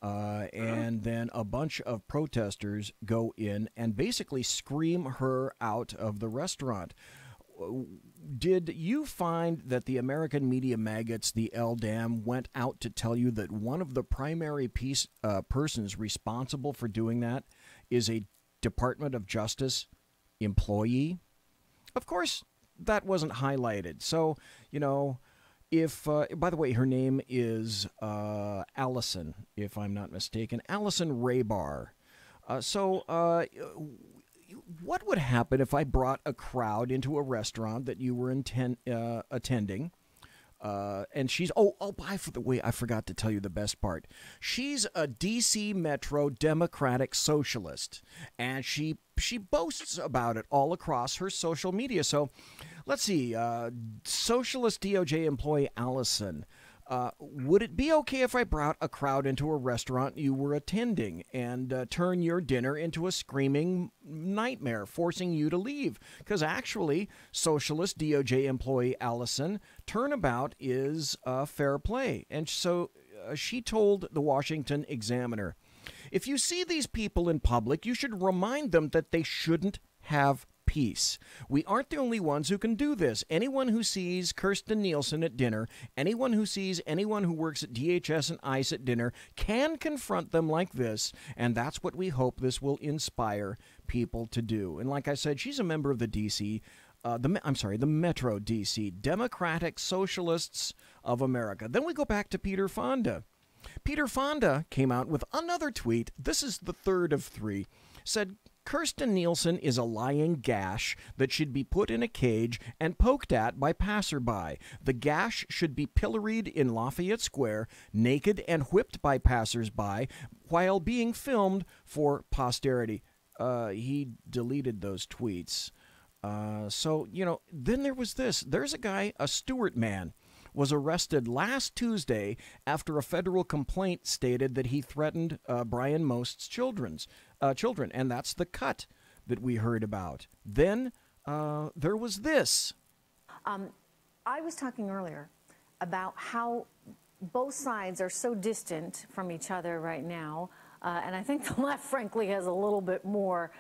and then a bunch of protesters go in and basically scream her out of the restaurant. Did you find that the American media maggots, the LDAM, went out to tell you that one of the primary persons responsible for doing that is a Department of Justice employee? Of course, that wasn't highlighted. So, you know, if, by the way, her name is Allison, if I'm not mistaken, Allison Raybar. What would happen if I brought a crowd into a restaurant that you were attending? And she's, by the way, I forgot to tell you the best part. She's a D.C. Metro Democratic Socialist, and she boasts about it all across her social media. So let's see, Socialist DOJ employee Allison, would it be okay if I brought a crowd into a restaurant you were attending and turn your dinner into a screaming nightmare, forcing you to leave? Because actually, Socialist DOJ employee Allison, turnabout is fair play. And so she told the Washington Examiner, if you see these people in public, you should remind them that they shouldn't have peace. We aren't the only ones who can do this. Anyone who sees Kirstjen Nielsen at dinner, anyone who sees anyone who works at DHS and ICE at dinner can confront them like this, and that's what we hope this will inspire people to do. And like I said, she's a member of the the Metro DC, Democratic Socialists of America. Then we go back to Peter Fonda. Peter Fonda came out with another tweet. This is the third of three. Said, Kirstjen Nielsen is a lying gash that should be put in a cage and poked at by passerby. The gash should be pilloried in Lafayette Square, naked and whipped by passersby while being filmed for posterity. He deleted those tweets. So, you know, then there was this. There's a guy, a Stewart man, was arrested last Tuesday after a federal complaint stated that he threatened Brian Most's children, and that's the cut that we heard about. Then there was this. I was talking earlier about how both sides are so distant from each other right now, and I think the left, frankly, has a little bit more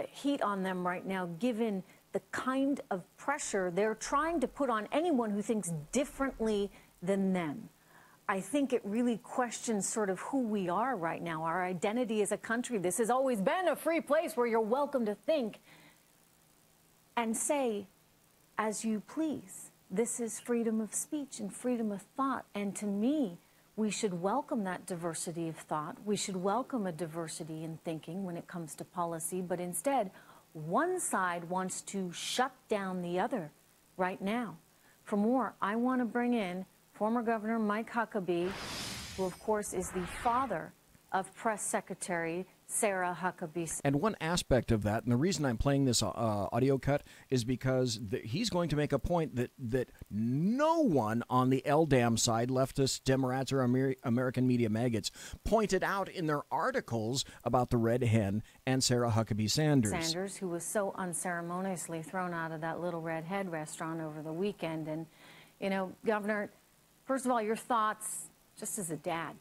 heat on them right now, given the kind of pressure they're trying to put on anyone who thinks differently than them. I think it really questions sort of who we are right now, our identity as a country. This has always been a free place where you're welcome to think and say as you please. This is freedom of speech and freedom of thought. And to me, we should welcome that diversity of thought. We should welcome a diversity in thinking when it comes to policy. But instead, one side wants to shut down the other right now. For more, I want to bring in former Governor Mike Huckabee, who, of course, is the father of Press Secretary Sarah Huckabee. And one aspect of that, and the reason I'm playing this audio cut, is because he's going to make a point that no one on the LDAM side, leftists, Democrats, or American media maggots, pointed out in their articles about the Red Hen and Sarah Huckabee Sanders. Sanders, who was so unceremoniously thrown out of that Little Red Head restaurant over the weekend. And, you know, Governor, first of all, your thoughts just as a dad.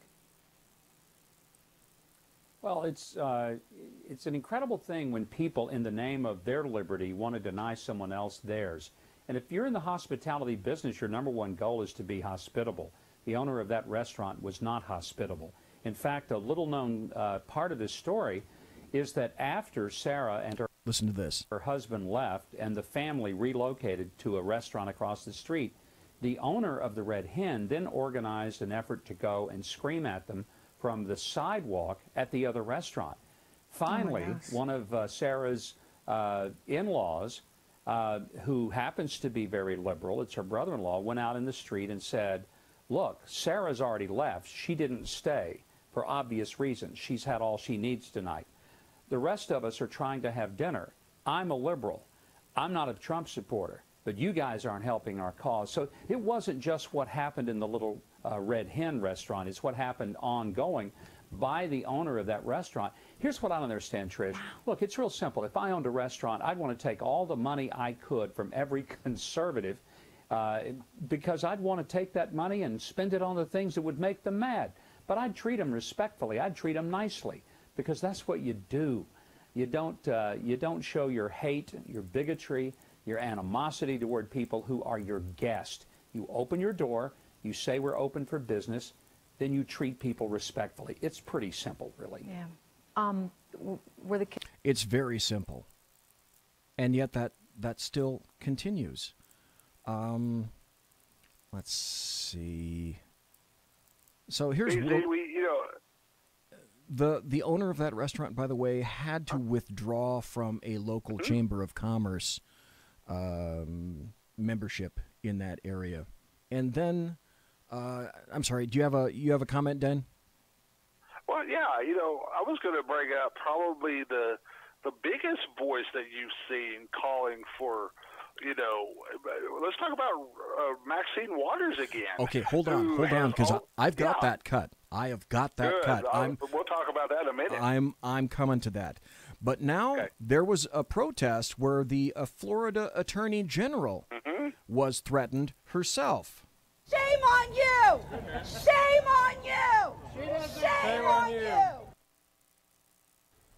Well, it's an incredible thing when people, in the name of their liberty, want to deny someone else theirs. And if you're in the hospitality business, your number one goal is to be hospitable. The owner of that restaurant was not hospitable. In fact, a little-known part of this story is that after Sarah and her husband left and the family relocated to a restaurant across the street, the owner of the Red Hen then organized an effort to go and scream at them from the sidewalk at the other restaurant. Finally, one of Sarah's in-laws, who happens to be very liberal, it's her brother-in-law, went out in the street and said, look, Sarah's already left. She didn't stay for obvious reasons. She's had all she needs tonight. The rest of us are trying to have dinner. I'm a liberal. I'm not a Trump supporter, but you guys aren't helping our cause. So it wasn't just what happened in the little Red Hen restaurant. It's what happened ongoing by the owner of that restaurant. Here's what I don't understand, Trish. Look, it's real simple. If I owned a restaurant, I'd want to take all the money I could from every conservative because I'd want to take that money and spend it on the things that would make them mad. But I'd treat them respectfully. I'd treat them nicely because that's what you do. You don't show your hate, your bigotry, your animosity toward people who are your guest. You open your door, you say we're open for business, then you treat people respectfully. It's pretty simple, really. Yeah. It's very simple, and yet that still continues. Let's see. So here's the owner of that restaurant, by the way, had to withdraw from a local chamber of commerce membership in that area, and then I'm sorry. Do you have a comment, Den? Well, yeah. I was going to bring up probably the biggest voice that you've seen calling for. Let's talk about Maxine Waters again. Okay, hold on, because I've got that cut. I have got that cut. We'll talk about that in a minute. I'm coming to that. But now there was a protest where the Florida Attorney General was threatened herself. Shame on you! Shame on you! Shame on you!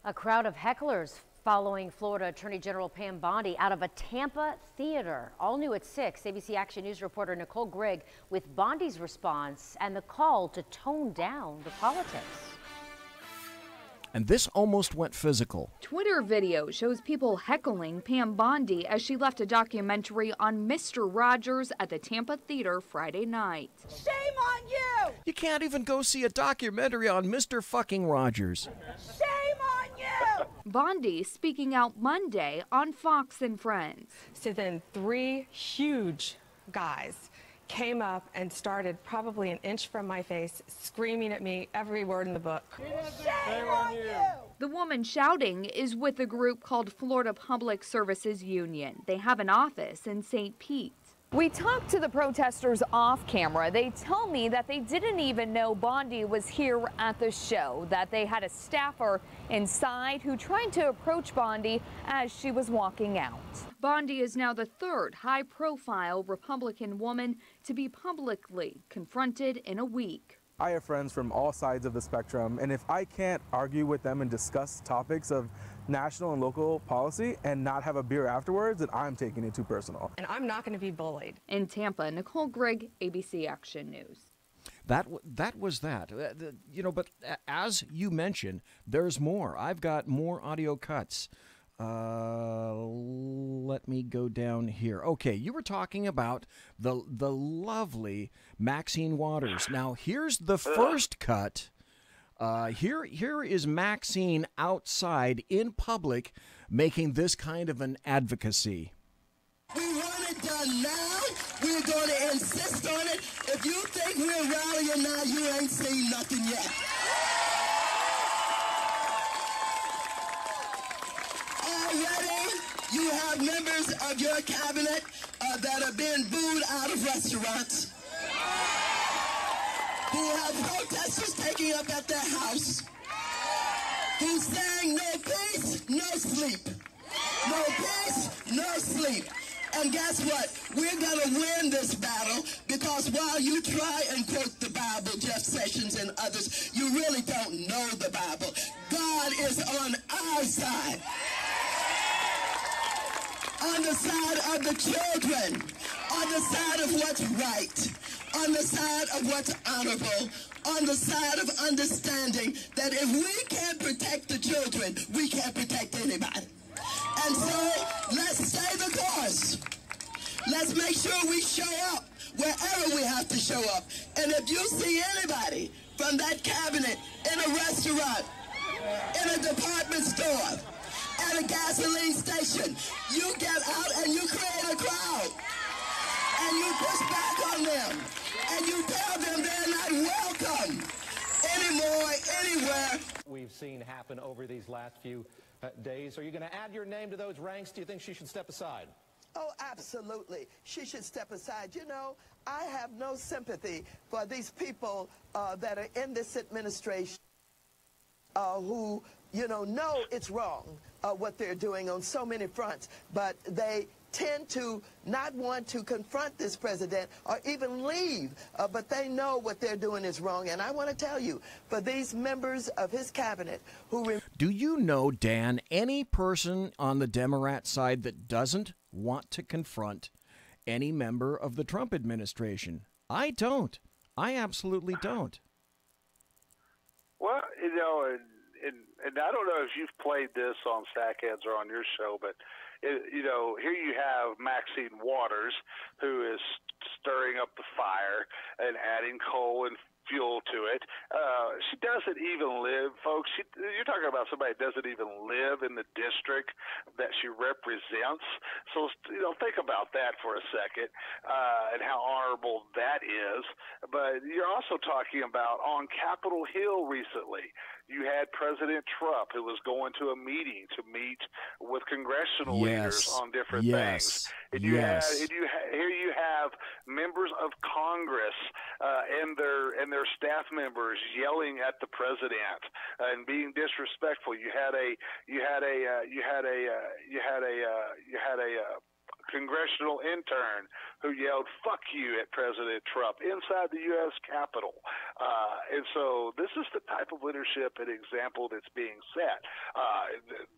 A crowd of hecklers following Florida Attorney General Pam Bondi out of a Tampa theater. All new at 6, ABC Action News reporter Nicole Grigg with Bondi's response and the call to tone down the politics. And this almost went physical. Twitter video shows people heckling Pam Bondi as she left a documentary on Mr. Rogers at the Tampa Theater Friday night. Shame on you! You can't even go see a documentary on Mr. fucking Rogers. Shame on you! Bondi speaking out Monday on Fox and Friends. So then 3 huge guys came up and started probably an inch from my face, screaming at me every word in the book. Shame on you! The woman shouting is with a group called Florida Public Services Union. They have an office in St. Pete. We talked to the protesters off camera. They tell me that they didn't even know Bondi was here at the show, that they had a staffer inside who tried to approach Bondi as she was walking out. Bondi is now the 3rd high-profile Republican woman to be publicly confronted in a week. I have friends from all sides of the spectrum, and if I can't argue with them and discuss topics of national and local policy and not have a beer afterwards, then I'm taking it too personal. And I'm not going to be bullied. In Tampa, Nicole Grigg, ABC Action News. That was that. But as you mentioned, there's more. I've got more audio cuts. Let me go down here. Okay, you were talking about the lovely Maxine Waters. Now, here's the first cut. Here is Maxine outside in public making this kind of an advocacy. We want it done now. We're going to insist on it. If you think we're rallying now, you ain't seen nothing yet. Already, you have members of your cabinet that have been booed out of restaurants, who have protesters taking up at their house, who's saying no peace, no sleep. No peace, no sleep. And guess what? We're going to win this battle because while you try and quote the Bible, Jeff Sessions and others, you really don't know the Bible. God is on our side. On the side of the children. On the side of what's right. on the side of what's honorable, on the side of understanding that if we can't protect the children, we can't protect anybody. And so let's stay the course. Let's make sure we show up wherever we have to show up. And if you see anybody from that cabinet in a restaurant, in a department store, at a gasoline station, you get out and you create a crowd. And you push back on them. And you tell them they're not welcome anymore, anywhere. We've seen happen over these last few days. Are you going to add your name to those ranks? Do you think she should step aside? Oh, absolutely. She should step aside. You know, I have no sympathy for these people that are in this administration who, you know it's wrong what they're doing on so many fronts, but they tend to not want to confront this president or even leave, but they know what they're doing is wrong. And I want to tell you, for these members of his cabinet who... Do you know, Dan, any person on the Democrat side that doesn't want to confront any member of the Trump administration? I don't. I absolutely don't. Well, you know, and I don't know if you've played this on Stackheads or on your show, but you know, here you have Maxine Waters, who is stirring up the fire and adding coal and fuel to it. She doesn't even live, folks. You're talking about somebody that doesn't even live in the district that she represents. So, you know, think about that for a second and how honorable that is. But you're also talking about on Capitol Hill recently, you had President Trump, who was going to a meeting to meet with congressional leaders on different things. And you here you have members of Congress and their staff members yelling at the president and being disrespectful. You had a congressional intern who yelled "fuck you" at President Trump inside the U.S. Capitol. And so this is the type of leadership and example that's being set.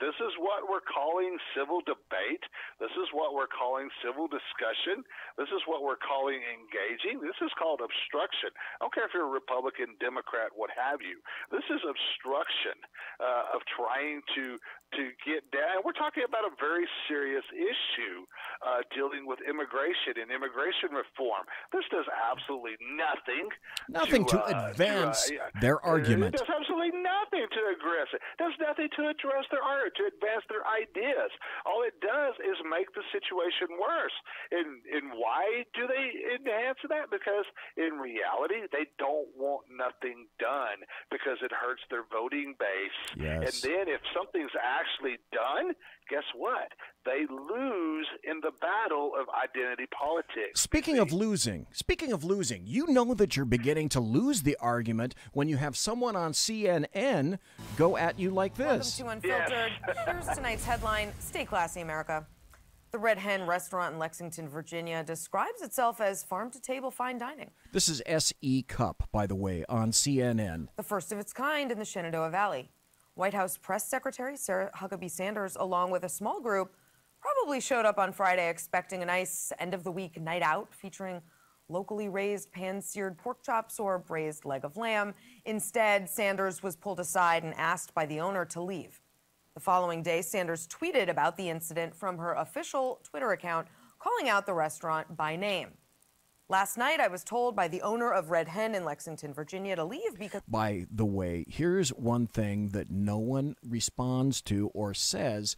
This is what we're calling civil debate. This is what we're calling civil discussion. This is what we're calling engaging. This is called obstruction. I don't care if you're a Republican, Democrat, what have you. This is obstruction of trying to get down. We're talking about a very serious issue dealing with immigration and immigration reform. This does absolutely nothing. Nothing to advance their argument. It does absolutely nothing to address it. It does nothing to address to advance their ideas. All it does is make the situation worse. And why do they enhance that? Because in reality, they don't want nothing done because it hurts their voting base. Yes. And then if something's actually done, guess what? They lose in the battle of identity politics. Speaking of losing, you know that you're beginning to lose the argument when you have someone on CNN go at you like this. Welcome to Unfiltered. Here's tonight's headline. Stay classy, America. The Red Hen restaurant in Lexington, Virginia describes itself as farm-to-table fine dining. This is S.E. Cupp, by the way, on CNN. The first of its kind in the Shenandoah Valley. White House Press Secretary Sarah Huckabee Sanders, along with a small group, probably showed up on Friday expecting a nice end-of-the-week night out featuring locally raised pan-seared pork chops or braised leg of lamb. Instead, Sanders was pulled aside and asked by the owner to leave. The following day, Sanders tweeted about the incident from her official Twitter account, calling out the restaurant by name. Last night, I was told by the owner of Red Hen in Lexington, Virginia, to leave because... By the way, here's one thing that no one responds to or says,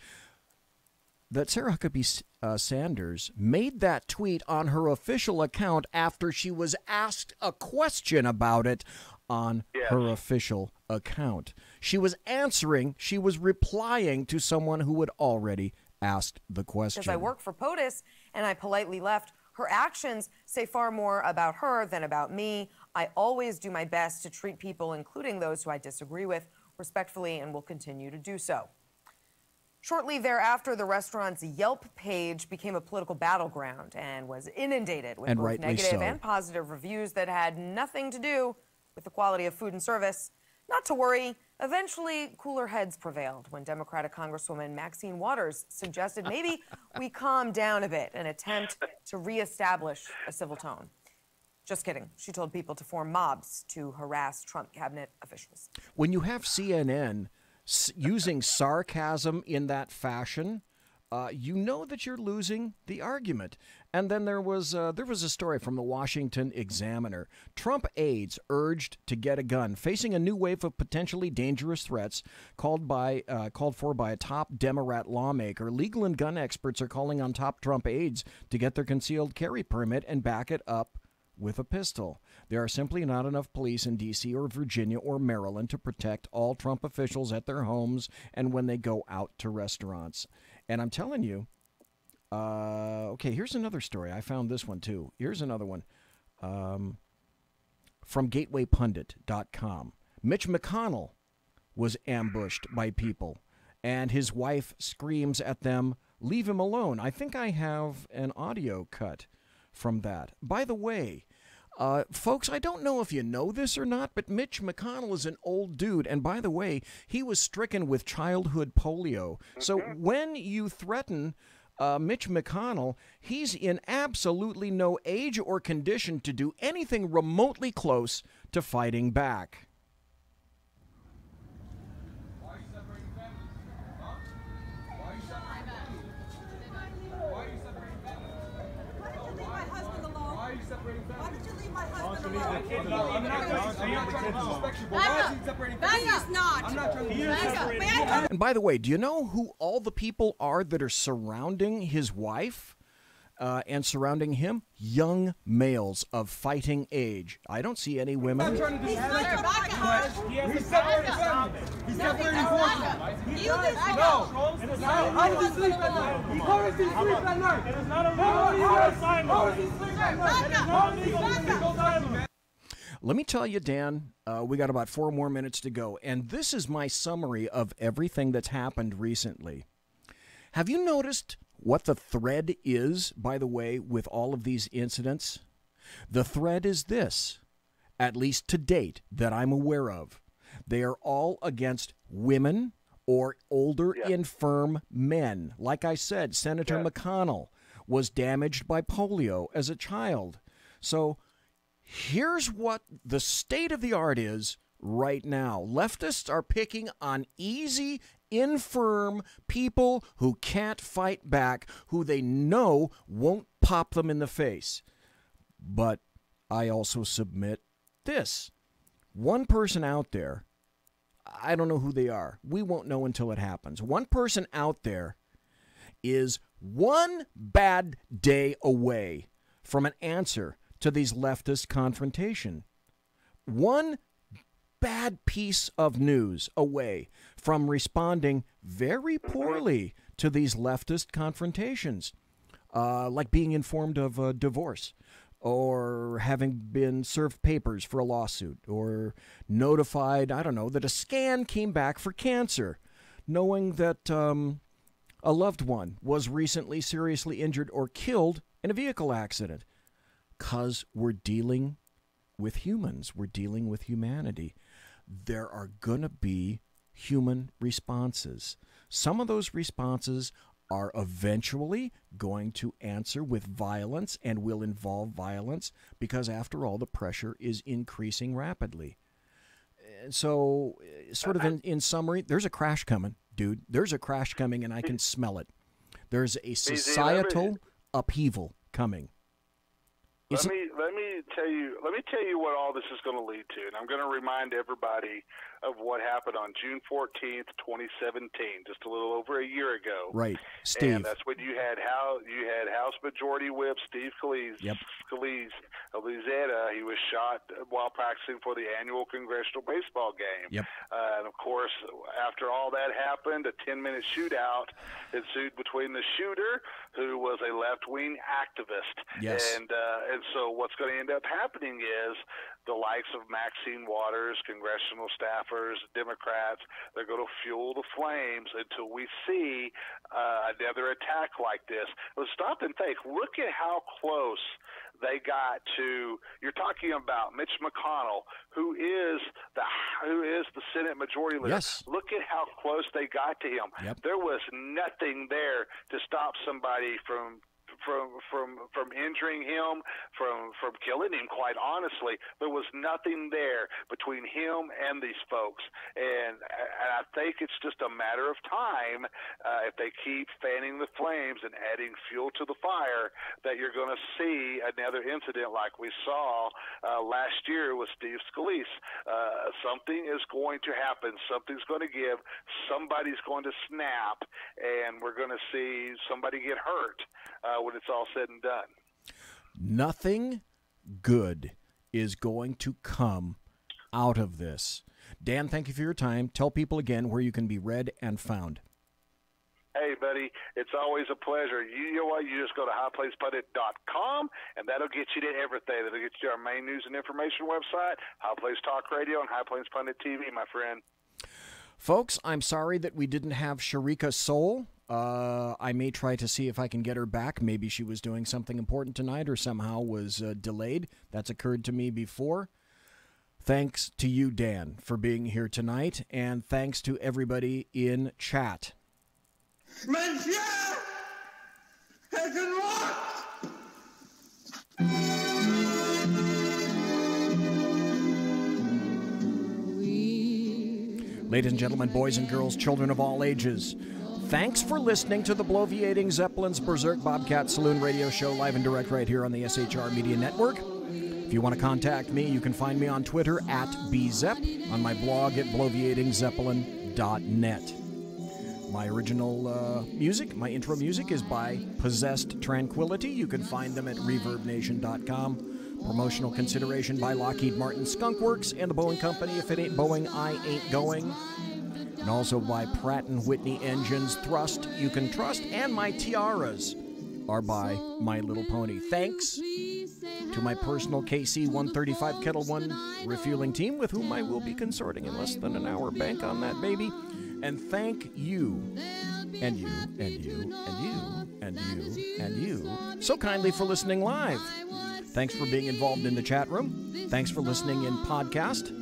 that Sarah Huckabee Sanders made that tweet on her official account after she was asked a question about it on her official account. She was answering, she was replying to someone who had already asked the question. Because I work for POTUS and I politely left. Her actions say far more about her than about me. I always do my best to treat people, including those who I disagree with, respectfully, and will continue to do so. Shortly thereafter, the restaurant's Yelp page became a political battleground and was inundated with both negative and positive reviews that had nothing to do with the quality of food and service. Not to worry, eventually cooler heads prevailed when Democratic Congresswoman Maxine Waters suggested maybe we calm down a bit and attempt to reestablish a civil tone. Just kidding. She told people to form mobs to harass Trump cabinet officials. When you have CNN using sarcasm in that fashion, you know that you're losing the argument. And then there was a story from the Washington Examiner. Trump aides urged to get a gun, facing a new wave of potentially dangerous threats called for by a top Democrat lawmaker. Legal and gun experts are calling on top Trump aides to get their concealed carry permit and back it up with a pistol. There are simply not enough police in D.C. or Virginia or Maryland to protect all Trump officials at their homes and when they go out to restaurants. And I'm telling you, okay, here's another story. I found this one, too. Here's another one from GatewayPundit.com. Mitch McConnell was ambushed by people, and his wife screams at them, "Leave him alone." I think I have an audio cut from that. By the way, folks, I don't know if you know this or not, but Mitch McConnell is an old dude. And by the way, he was stricken with childhood polio. So when you threaten Mitch McConnell, he's in absolutely no age or condition to do anything remotely close to fighting back. And by the way, do you know who all the people are that are surrounding his wife and surrounding him? Young males of fighting age. I don't see any women. He's separating forces. How does he sleep at night? How does he sleep at night? It is not a legal assignment. How does he sleep at night? It is not a legal assignment. Let me tell you, Dan, we got about 4 more minutes to go, and this is my summary of everything that's happened recently. Have you noticed what the thread is, by the way, with all of these incidents? The thread is this, at least to date, that I'm aware of. They are all against women or older, infirm men. Like I said, Senator McConnell was damaged by polio as a child. So here's what the state of the art is right now. Leftists are picking on easy, infirm people who can't fight back, who they know won't pop them in the face. But I also submit this. One person out there, I don't know who they are. We won't know until it happens. One person out there is one bad day away from an answer to these leftist confrontation. One bad piece of news away from responding very poorly to these leftist confrontations, like being informed of a divorce, or having been served papers for a lawsuit, or notified, I don't know, that a scan came back for cancer, knowing that a loved one was recently seriously injured or killed in a vehicle accident. Because we're dealing with humans. We're dealing with humanity. There are going to be human responses. Some of those responses are eventually going to answer with violence and will involve violence because, after all, the pressure is increasing rapidly. So, sort of in summary, there's a crash coming, dude. There's a crash coming, and I can smell it. There's a societal upheaval coming. Let me tell you what all this is going to lead to, and I'm going to remind everybody of what happened on June 14th, 2017, just a little over a year ago. Right, Steve. And that's when you had House Majority Whip Steve Scalise of Louisiana. He was shot while practicing for the annual congressional baseball game. And of course, after all that happened, a 10-minute shootout ensued between the shooter, who was a left-wing activist. And so what's going to end up happening is the likes of Maxine Waters, congressional staffers, Democrats, they're going to fuel the flames until we see another attack like this. But stop and think. Look at how close they got to. You're talking about Mitch McConnell, who is the Senate Majority Leader. Look at how close they got to him. There was nothing there to stop somebody from from injuring him, from killing him. Quite honestly, there was nothing there between him and these folks, and I think it's just a matter of time if they keep fanning the flames and adding fuel to the fire, that you're going to see another incident like we saw last year with Steve Scalise. Something is going to happen. Something's going to give. Somebody's going to snap, and we're going to see somebody get hurt when it's all said and done. Nothing good is going to come out of this. Dan, thank you for your time. Tell people again where you can be read and found. Hey, buddy, it's always a pleasure. You know what? You just go to highplacepundit.com, and that'll get you to everything. That'll get you to our main news and information website, High Plains Talk Radio, and High Plains Pundit TV, my friend. Folks, I'm sorry that we didn't have Sharika Soal. I may try to see if I can get her back. Maybe she was doing something important tonight or somehow was delayed. That's occurred to me before. Thanks to you, Dan, for being here tonight, and thanks to everybody in chat. Ladies and gentlemen, boys and girls, children of all ages, thanks for listening to the Bloviating Zeppelin's Berserk Bobcat Saloon radio show live and direct right here on the SHR Media Network. If you want to contact me, you can find me on Twitter at bzep, on my blog at bloviatingzeppelin.net. My original music, my intro music, is by Possessed Tranquility. You can find them at reverbnation.com. Promotional consideration by Lockheed Martin Skunk Works and the Boeing Company. If it ain't Boeing, I ain't going. And also by Pratt & Whitney Engines, Thrust You Can Trust. And my tiaras are by My Little Pony. Thanks to my personal KC-135 Kettle One refueling team, with whom I will be consorting in less than an hour. Bank on that, baby. And thank you, and you, and you, and you, and you, and you, so kindly for listening live. Thanks for being involved in the chat room. Thanks for listening in podcast.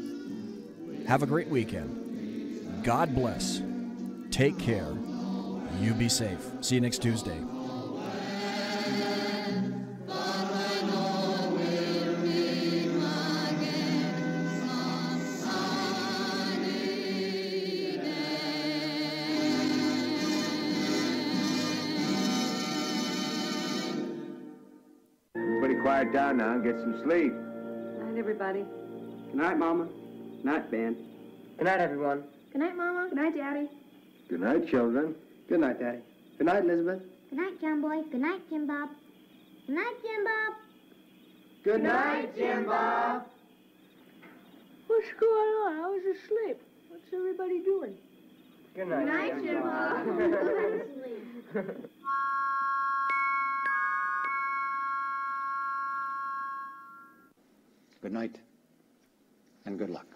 Have a great weekend. God bless. Take care. You be safe. See you next Tuesday. Quiet down now and get some sleep. Good night, everybody. Good night, Mama. Good night, Ben. Good night, everyone. Good night, Mama. Good night, Daddy. Good night, children. Good night, Daddy. Good night, Elizabeth. Good night, John Boy. Good night, Jim Bob. Good night, Jim Bob. Good night, Jim Bob. What's going on? I was asleep. What's everybody doing? Good night, Good night, Jim Bob. Good night, and good luck.